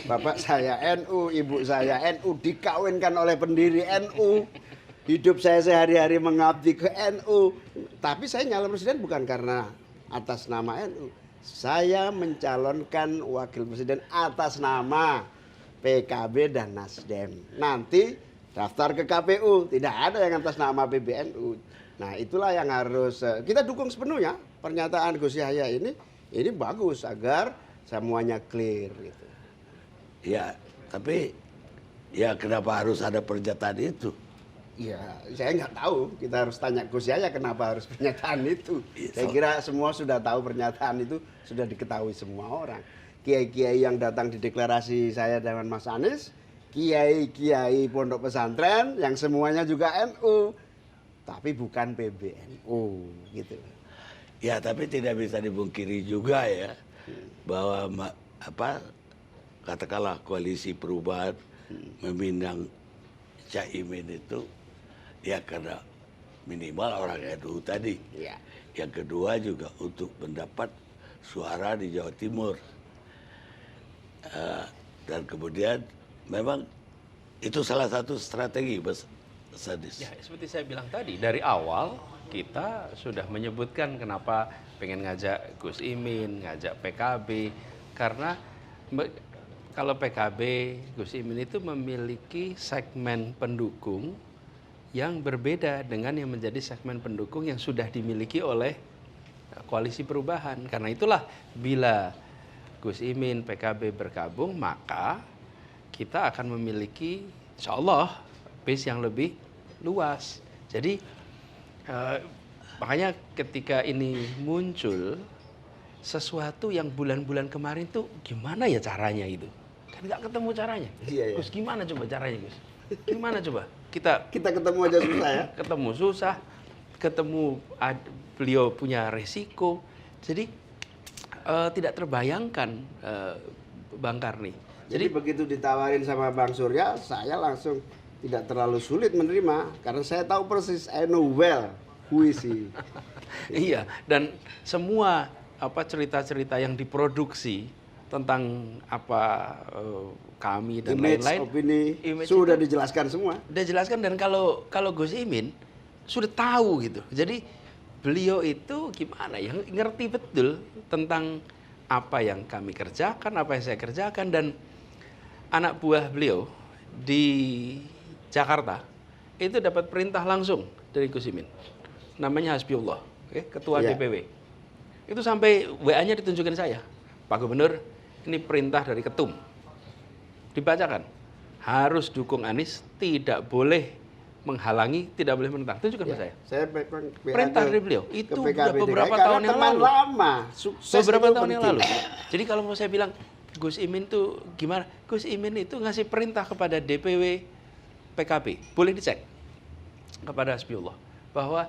Bapak saya NU, ibu saya NU, dikawinkan oleh pendiri NU. Hidup saya sehari-hari mengabdi ke NU. Tapi saya nyalon presiden bukan karena atas nama NU. Saya mencalonkan wakil presiden atas nama PKB dan Nasdem. Nanti daftar ke KPU, tidak ada yang atas nama PBNU. Nah itulah yang harus kita dukung sepenuhnya. Pernyataan Gus Yahya ini bagus agar semuanya clear gitu. Ya, tapi ya kenapa harus ada pernyataan itu? Ya, saya nggak tahu. Kita harus tanya Gus Yahya kenapa harus pernyataan itu. Saya kira semua sudah tahu pernyataan itu, sudah diketahui semua orang. Kiai-kiai yang datang di deklarasi saya dengan Mas Anies, kiai-kiai pondok pesantren yang semuanya juga NU, tapi bukan PBNU, gitu. Ya, tapi tidak bisa dipungkiri juga ya bahwa katakanlah koalisi perubahan meminang Caimin itu ya karena minimal orang NU tadi. Ya. Yang kedua juga untuk mendapat suara di Jawa Timur. Dan kemudian memang itu salah satu strategi, Mas Sadis. Ya, seperti saya bilang tadi, dari awal kita sudah menyebutkan kenapa pengen ngajak Gus Imin, ngajak PKB, karena kalau PKB, Gus Imin itu memiliki segmen pendukung yang berbeda dengan yang menjadi segmen pendukung yang sudah dimiliki oleh koalisi perubahan. Karena itulah bila Gus Imin, PKB bergabung, maka kita akan memiliki insya Allah base yang lebih luas. Jadi makanya ketika ini muncul sesuatu yang bulan-bulan kemarin tuh gimana ya caranya itu? Kan nggak ketemu caranya. Iya, iya. Gus gimana coba caranya Gus? Gimana coba? Kita ketemu aja susah ya. Ketemu susah, ketemu beliau punya resiko. Jadi tidak terbayangkan Bang Karni. Jadi begitu ditawarin sama Bang Surya, saya langsung tidak terlalu sulit menerima karena saya tahu persis, I know well who is he. Iya, dan semua cerita-cerita yang diproduksi tentang kami dan Image, lain-lain, opini, image sudah itu dijelaskan semua. udah jelaskan. Dan kalau Gus Imin sudah tahu gitu. Jadi beliau itu gimana ya, ngerti betul tentang apa yang kami kerjakan, apa yang saya kerjakan. Dan anak buah beliau di Jakarta itu dapat perintah langsung dari Gus Imin, namanya Hasbiullah, ketua Iya. DPW. Itu sampai WA-nya ditunjukin saya, Pak Gubernur, ini perintah dari Ketum, dibacakan, harus dukung Anies, tidak boleh menghalangi, tidak boleh menentang. Tunjukkan ke saya. Saya Perintah dari beliau. Itu ke PKB udah beberapa DKI, tahun yang teman lalu. lama, sukses Beberapa itu tahun yang penting. lalu. Jadi kalau mau saya bilang Gus Imin tuh gimana? Gus Imin itu ngasih perintah kepada DPW PKB. Boleh dicek kepada Hasbiullah bahwa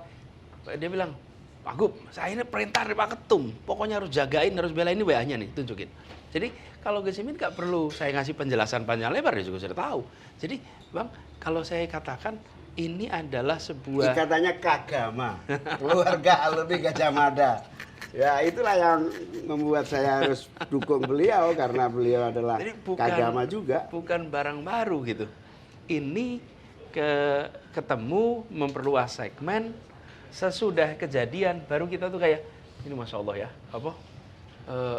dia bilang, Pak Gub, saya ini perintah dari Pak Ketum. Pokoknya harus jagain, harus belain, ini WA-nya nih, tunjukin. Jadi kalau Gus Imin nggak perlu saya ngasih penjelasan panjang lebar, dia juga sudah tahu. Jadi Bang, kalau saya katakan ini adalah sebuah Ikatannya kagama, keluarga alumni Gajah Mada. Ya itulah yang membuat saya harus dukung beliau karena beliau adalah Jadi kagama juga. bukan barang baru gitu. Ini ketemu memperluas segmen, sesudah kejadian baru kita tuh kayak ini Masya Allah ya,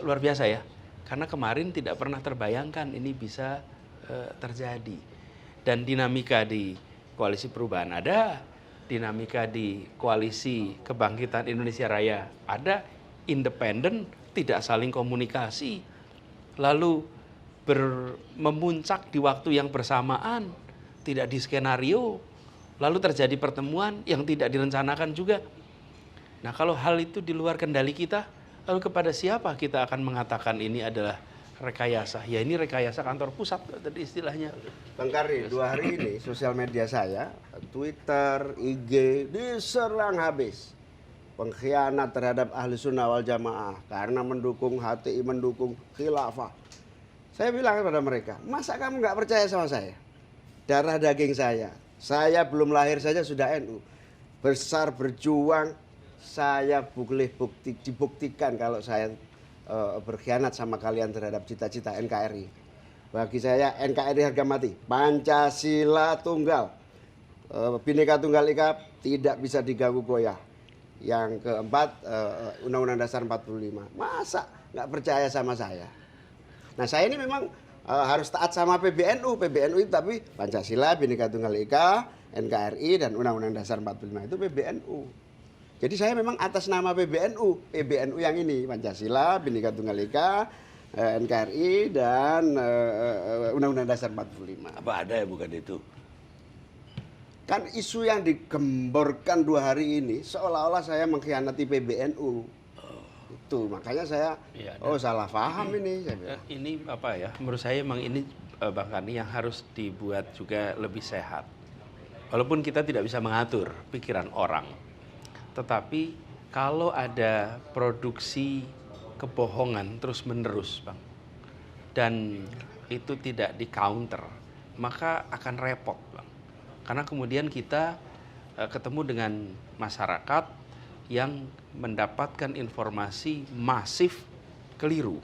luar biasa ya. Karena kemarin tidak pernah terbayangkan ini bisa terjadi. Dan dinamika di koalisi perubahan ada, dinamika di koalisi kebangkitan Indonesia Raya ada, independen, tidak saling komunikasi, lalu memuncak di waktu yang bersamaan, tidak di skenario, lalu terjadi pertemuan yang tidak direncanakan juga. Nah kalau hal itu di luar kendali kita, lalu kepada siapa kita akan mengatakan ini adalah rekayasa? Ya ini rekayasa kantor pusat tadi istilahnya. Bang Karni, 2 hari ini sosial media saya, Twitter, IG, diserang habis. Pengkhianat terhadap ahli sunnah wal jamaah karena mendukung HTI, mendukung khilafah. Saya bilang kepada mereka, masa kamu nggak percaya sama saya? Darah daging saya belum lahir saja sudah NU. Besar berjuang, saya boleh dibuktikan kalau saya berkhianat sama kalian terhadap cita-cita NKRI. Bagi saya NKRI harga mati, Pancasila tunggal, Bhinneka Tunggal Ika tidak bisa diganggu goyah. Yang keempat, Undang-Undang Dasar 45. Masa nggak percaya sama saya? Nah saya ini memang harus taat sama PBNU itu tapi Pancasila, Bhinneka Tunggal Ika, NKRI dan Undang-Undang Dasar 45 itu PBNU. Jadi saya memang atas nama PBNU yang ini, Pancasila, Bhinneka Tunggal Ika, NKRI dan Undang-Undang Dasar 45. Apa ada ya bukan itu? Kan isu yang digemborkan 2 hari ini seolah-olah saya mengkhianati PBNU. Itu makanya saya salah paham ini. Ini menurut saya memang ini Bang Karni yang harus dibuat juga lebih sehat. Walaupun kita tidak bisa mengatur pikiran orang. Tetapi kalau ada produksi kebohongan terus-menerus, Bang, dan itu tidak di counter, maka akan repot, Bang. Karena kemudian kita ketemu dengan masyarakat yang mendapatkan informasi masif keliru.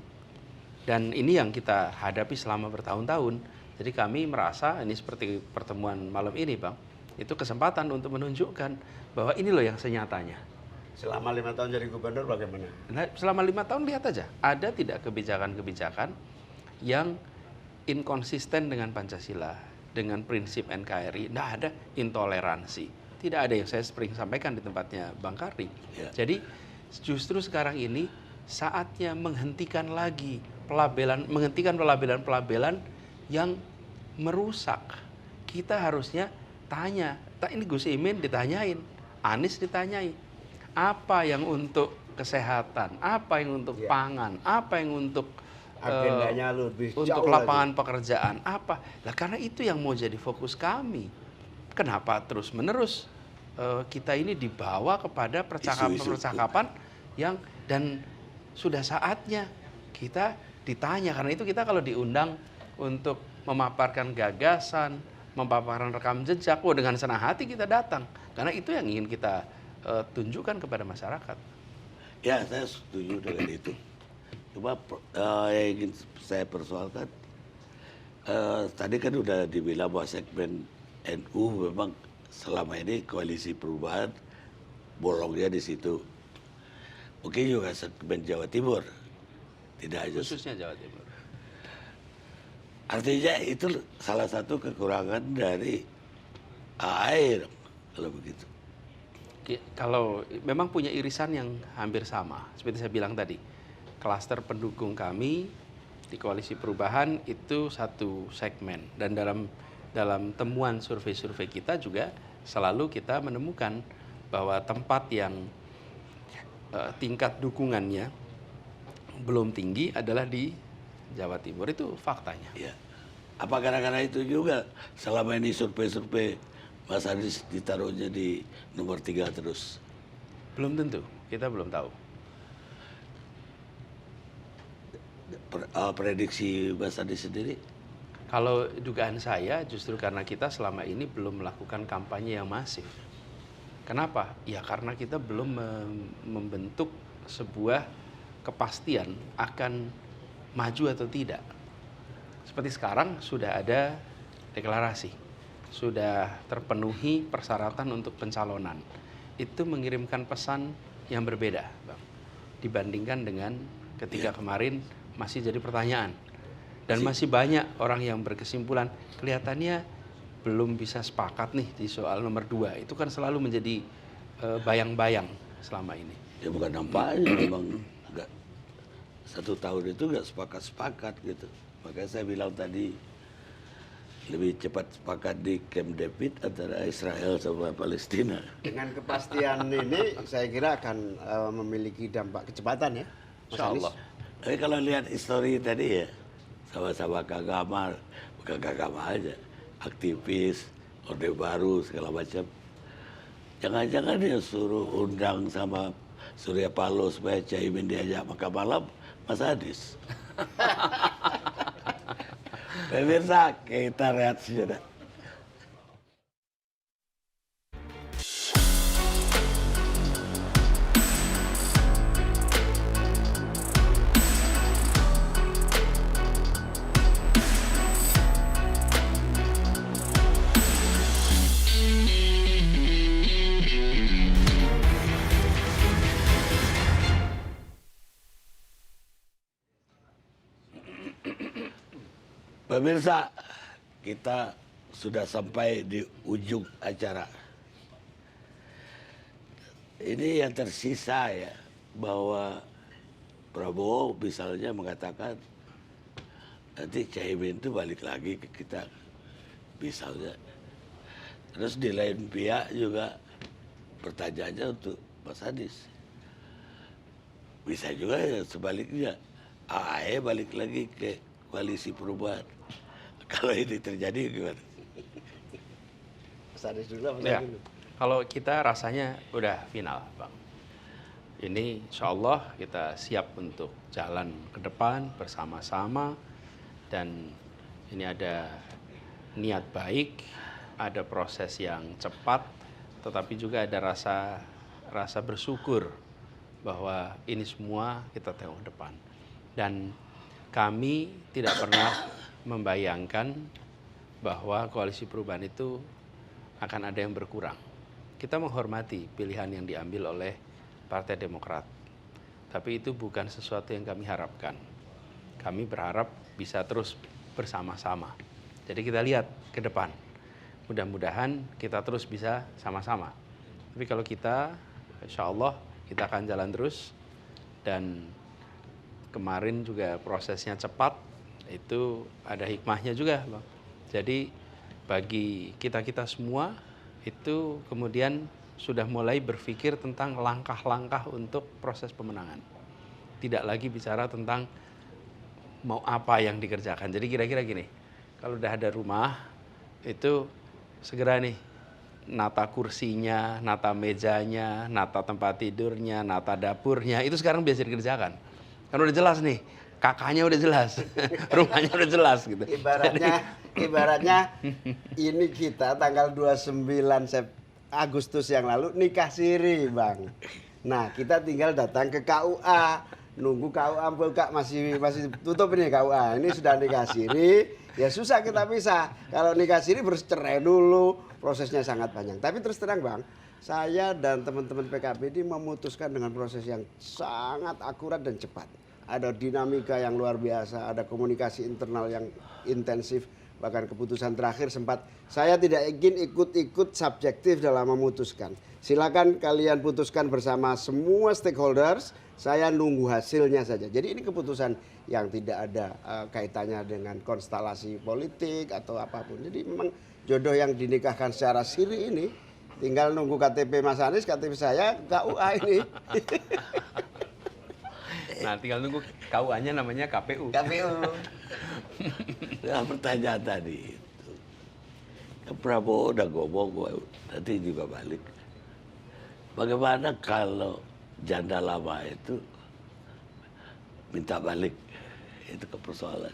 Dan ini yang kita hadapi selama bertahun-tahun. Jadi kami merasa, ini seperti pertemuan malam ini Bang, itu kesempatan untuk menunjukkan bahwa ini loh yang senyatanya. Selama 5 tahun jadi gubernur bagaimana? Nah, selama 5 tahun lihat aja, ada tidak kebijakan-kebijakan yang inkonsisten dengan Pancasila, dengan prinsip NKRI, tidak ada intoleransi. Tidak ada yang saya sering sampaikan di tempatnya Bang Karni. Ya. Jadi justru sekarang ini saatnya menghentikan lagi pelabelan-pelabelan yang merusak. Kita harusnya tanya, ini Gus Imin ditanyain, Anies ditanyai, apa yang untuk kesehatan, apa yang untuk pangan, apa yang untuk Agendanya lebih jauh untuk lapangan lagi. pekerjaan, apa? Lah karena itu yang mau jadi fokus kami. Kenapa terus-menerus kita ini dibawa kepada percakapan-percakapan yang, dan sudah saatnya kita ditanya. Karena itu kita kalau diundang untuk memaparkan gagasan, memaparkan rekam jejak, dengan senang hati kita datang. Karena itu yang ingin kita tunjukkan kepada masyarakat. Ya, saya setuju dengan itu. Cuma yang ingin saya persoalkan, tadi kan udah dibilang bahwa segmen NU memang selama ini koalisi perubahan bolongnya di situ. Mungkin juga segmen Jawa Timur, tidak aja. Khususnya Jawa Timur. Artinya itu salah satu kekurangan dari air kalau begitu. Kalau memang punya irisan yang hampir sama, seperti saya bilang tadi, klaster pendukung kami di Koalisi Perubahan itu satu segmen, dan dalam temuan survei-survei kita juga selalu kita menemukan bahwa tempat yang tingkat dukungannya belum tinggi adalah di Jawa Timur, itu faktanya. Ya. Apa gara-gara itu juga selama ini survei-survei Mas Anies ditaruhnya di nomor 3 terus? Belum tentu, kita belum tahu. Prediksi Mas Anies sendiri? Kalau dugaan saya justru karena kita selama ini belum melakukan kampanye yang masif. Kenapa? Ya karena kita belum membentuk sebuah kepastian akan maju atau tidak. Seperti sekarang sudah ada deklarasi, sudah terpenuhi persyaratan untuk pencalonan. Itu mengirimkan pesan yang berbeda, Bang, dibandingkan dengan ketika kemarin masih jadi pertanyaan. Dan masih banyak orang yang berkesimpulan kelihatannya belum bisa sepakat nih di soal nomor 2. Itu kan selalu menjadi bayang-bayang selama ini. Ya bukan nampaknya, memang enggak, 1 tahun itu enggak sepakat-sepakat gitu. Makanya saya bilang tadi lebih cepat sepakat di Camp David antara Israel sama Palestina. Dengan kepastian ini saya kira akan memiliki dampak kecepatan ya, Mas Anies. Insyaallah. Tapi kalau lihat histori tadi ya, sama-sama Kagama, bukan Kagama aja, aktivis, Orde Baru, segala macam. Jangan-jangan dia suruh undang sama Surya Paloh supaya Caimin diajak makan malam, Mas Anies. Pemirsa, kita lihat sejenak. Pemirsa, kita sudah sampai di ujung acara. Ini yang tersisa ya, bahwa Prabowo misalnya mengatakan nanti Caimin itu balik lagi ke kita, misalnya. Terus di lain pihak juga pertanyaannya untuk Mas Anies. Bisa juga ya sebaliknya, AAE balik lagi ke Koalisi Perubahan. Kalau ini terjadi gimana? Mas Anies dulu, Mas Ya, Anies dulu. kalau kita rasanya udah final, Bang. Ini insya Allah kita siap untuk jalan ke depan bersama-sama, dan ini ada niat baik ada proses yang cepat, tetapi juga ada rasa bersyukur bahwa ini semua kita tengok depan. Dan kami tidak pernah membayangkan bahwa koalisi perubahan itu akan ada yang berkurang. Kita menghormati pilihan yang diambil oleh Partai Demokrat, tapi itu bukan sesuatu yang kami harapkan. Kami berharap bisa terus bersama-sama. Jadi kita lihat ke depan. Mudah-mudahan kita terus bisa sama-sama. Tapi kalau kita, insya Allah kita akan jalan terus. Dan kemarin juga prosesnya cepat, itu ada hikmahnya juga, Bang. Jadi bagi kita-kita semua itu kemudian sudah mulai berpikir tentang langkah-langkah untuk proses pemenangan. Tidak lagi bicara tentang mau apa yang dikerjakan. Jadi kira-kira gini, kalau udah ada rumah, itu segera nih, nata kursinya, nata mejanya, nata tempat tidurnya, nata dapurnya, itu sekarang biasa dikerjakan. Kan udah jelas nih, kakaknya udah jelas, rumahnya udah jelas gitu. Ibaratnya ini kita tanggal 29 Agustus yang lalu nikah siri, Bang. Nah, kita tinggal datang ke KUA, nunggu KUA buka, masih tutup ini KUA. Ini sudah nikah siri, ya susah kita pisah. Kalau nikah siri bercerai dulu, prosesnya sangat panjang. Tapi terus terang, Bang, saya dan teman-teman PKB ini memutuskan dengan proses yang sangat akurat dan cepat. Ada dinamika yang luar biasa, ada komunikasi internal yang intensif. Bahkan keputusan terakhir sempat saya tidak ingin ikut-ikut subjektif dalam memutuskan. Silakan kalian putuskan bersama semua stakeholders, saya nunggu hasilnya saja. Jadi ini keputusan yang tidak ada kaitannya dengan konstelasi politik atau apapun. Jadi memang jodoh yang dinikahkan secara siri ini tinggal nunggu KTP Mas Anies, KTP saya, KUA ini. Nah, tinggal nunggu KUA-nya namanya KPU. Nah, pertanyaan tadi itu, Prabowo udah ngomong, nanti juga balik. Bagaimana kalau janda lama itu minta balik? Itu persoalan.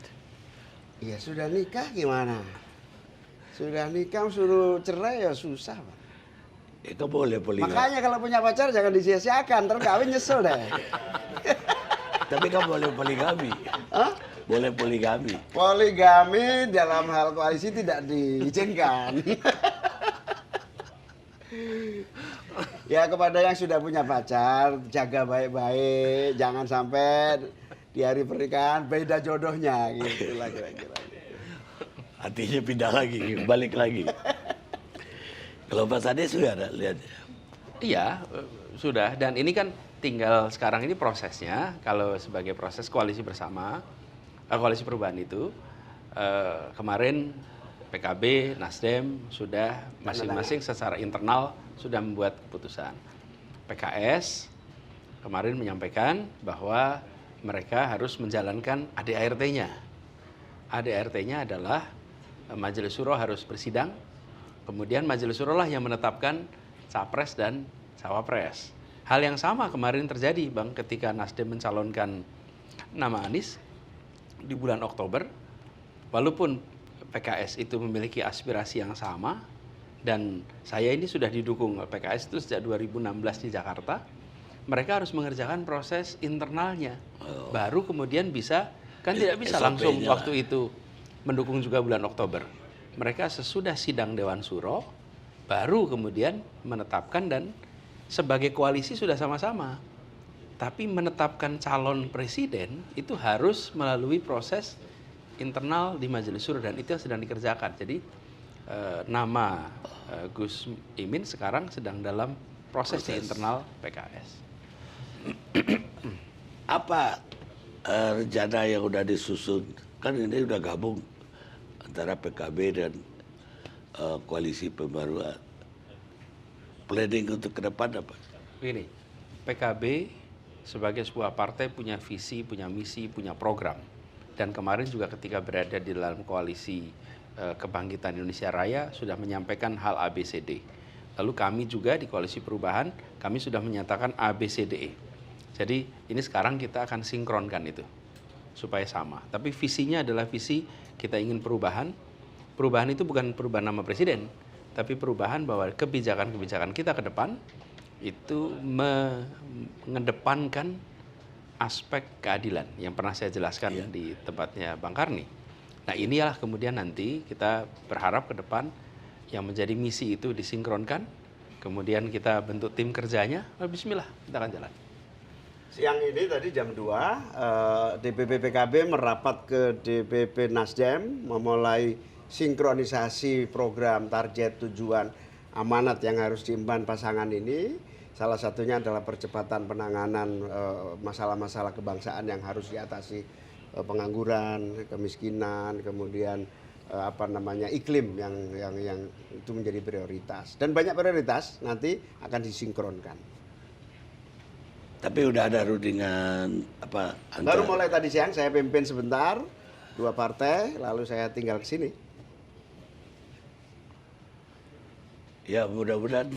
Ya sudah nikah gimana? Sudah nikah suruh cerai ya susah, Pak. Itu boleh poligami. Makanya kalau punya pacar jangan disia-siakan, terus kawin nyesel deh. Tapi kan boleh poligami. Hah? Boleh poligami. Poligami dalam hal koalisi tidak diizinkan. Ya kepada yang sudah punya pacar, jaga baik-baik, jangan sampai di hari pernikahan beda jodohnya, gitu lah kira-kira. Artinya pindah lagi, balik lagi. Kalau Mas Anies sudah ada lihat? Iya, sudah. Dan ini kan tinggal sekarang ini prosesnya, kalau sebagai proses koalisi bersama, koalisi perubahan itu, kemarin PKB, Nasdem sudah masing-masing secara internal sudah membuat keputusan. PKS kemarin menyampaikan bahwa mereka harus menjalankan ADART-nya. ADART-nya adalah Majelis Syuro harus bersidang, kemudian Majelis Syuro lah yang menetapkan capres dan cawapres. Hal yang sama kemarin terjadi, Bang, ketika Nasdem mencalonkan nama Anies di bulan Oktober, walaupun PKS itu memiliki aspirasi yang sama, dan saya ini sudah didukung PKS itu sejak 2016 di Jakarta, mereka harus mengerjakan proses internalnya. Baru kemudian bisa, kan tidak bisa langsung waktu itu mendukung juga bulan Oktober. Mereka sesudah sidang Dewan Syuro, baru kemudian menetapkan, dan sebagai koalisi sudah sama-sama. Tapi menetapkan calon presiden itu harus melalui proses internal di Majelis Syuro, dan itu yang sedang dikerjakan. Jadi nama Gus Imin sekarang sedang dalam proses di internal PKS. Apa rencana yang udah disusun? Kan ini udah gabung antara PKB dan koalisi pembaruan. Planning untuk ke depan apa? Begini, PKB sebagai sebuah partai punya visi, punya misi, punya program. Dan kemarin juga ketika berada di dalam koalisi Kebangkitan Indonesia Raya sudah menyampaikan hal ABCD. Lalu kami juga di koalisi perubahan, kami sudah menyatakan ABCDE. Jadi ini sekarang kita akan sinkronkan itu supaya sama. Tapi visinya adalah visi kita ingin perubahan. Perubahan itu bukan perubahan nama presiden, tapi perubahan bahwa kebijakan-kebijakan kita ke depan itu mengedepankan aspek keadilan yang pernah saya jelaskan di tempatnya Bang Karni. Nah, inilah kemudian nanti kita berharap ke depan yang menjadi misi itu disinkronkan, kemudian kita bentuk tim kerjanya, bismillah, kita akan jalan. Siang ini tadi jam 2, DPP PKB merapat ke DPP Nasdem, memulai sinkronisasi program, target, tujuan, amanat yang harus diemban pasangan ini. Salah satunya adalah percepatan penanganan masalah-masalah kebangsaan yang harus diatasi, pengangguran, kemiskinan, kemudian iklim yang itu menjadi prioritas. Dan banyak prioritas nanti akan disinkronkan. Tapi udah ada rundingan Baru mulai tadi siang saya pimpin sebentar 2 partai, lalu saya tinggal ke sini. Ya mudah-mudahan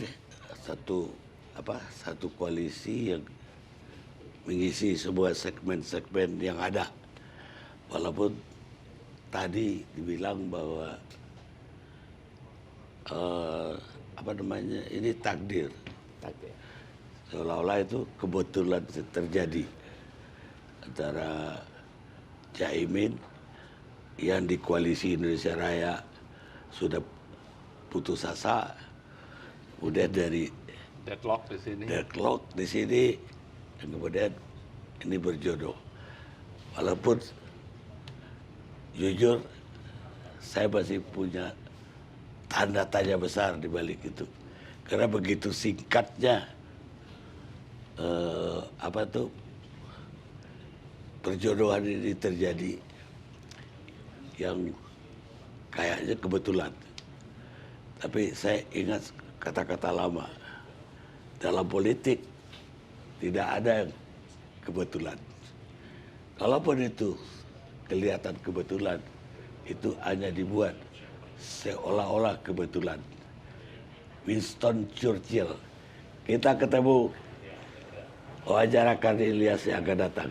satu koalisi yang mengisi sebuah segmen-segmen yang ada. Walaupun tadi dibilang bahwa ini takdir. Seolah-olah itu kebetulan terjadi antara Caimin yang di koalisi Indonesia Raya sudah putus asa, kemudian dari Deadlock di sini, dan kemudian ini berjodoh. Walaupun jujur saya masih punya tanda tanya besar di balik itu, karena begitu singkatnya perjodohan ini terjadi, yang kayaknya kebetulan. Tapi saya ingat kata-kata lama, dalam politik tidak ada yang kebetulan. Kalaupun itu kelihatan kebetulan, itu hanya dibuat seolah-olah kebetulan. Winston Churchill. Kita ketemu wawancara Karni Ilyas yang akan datang.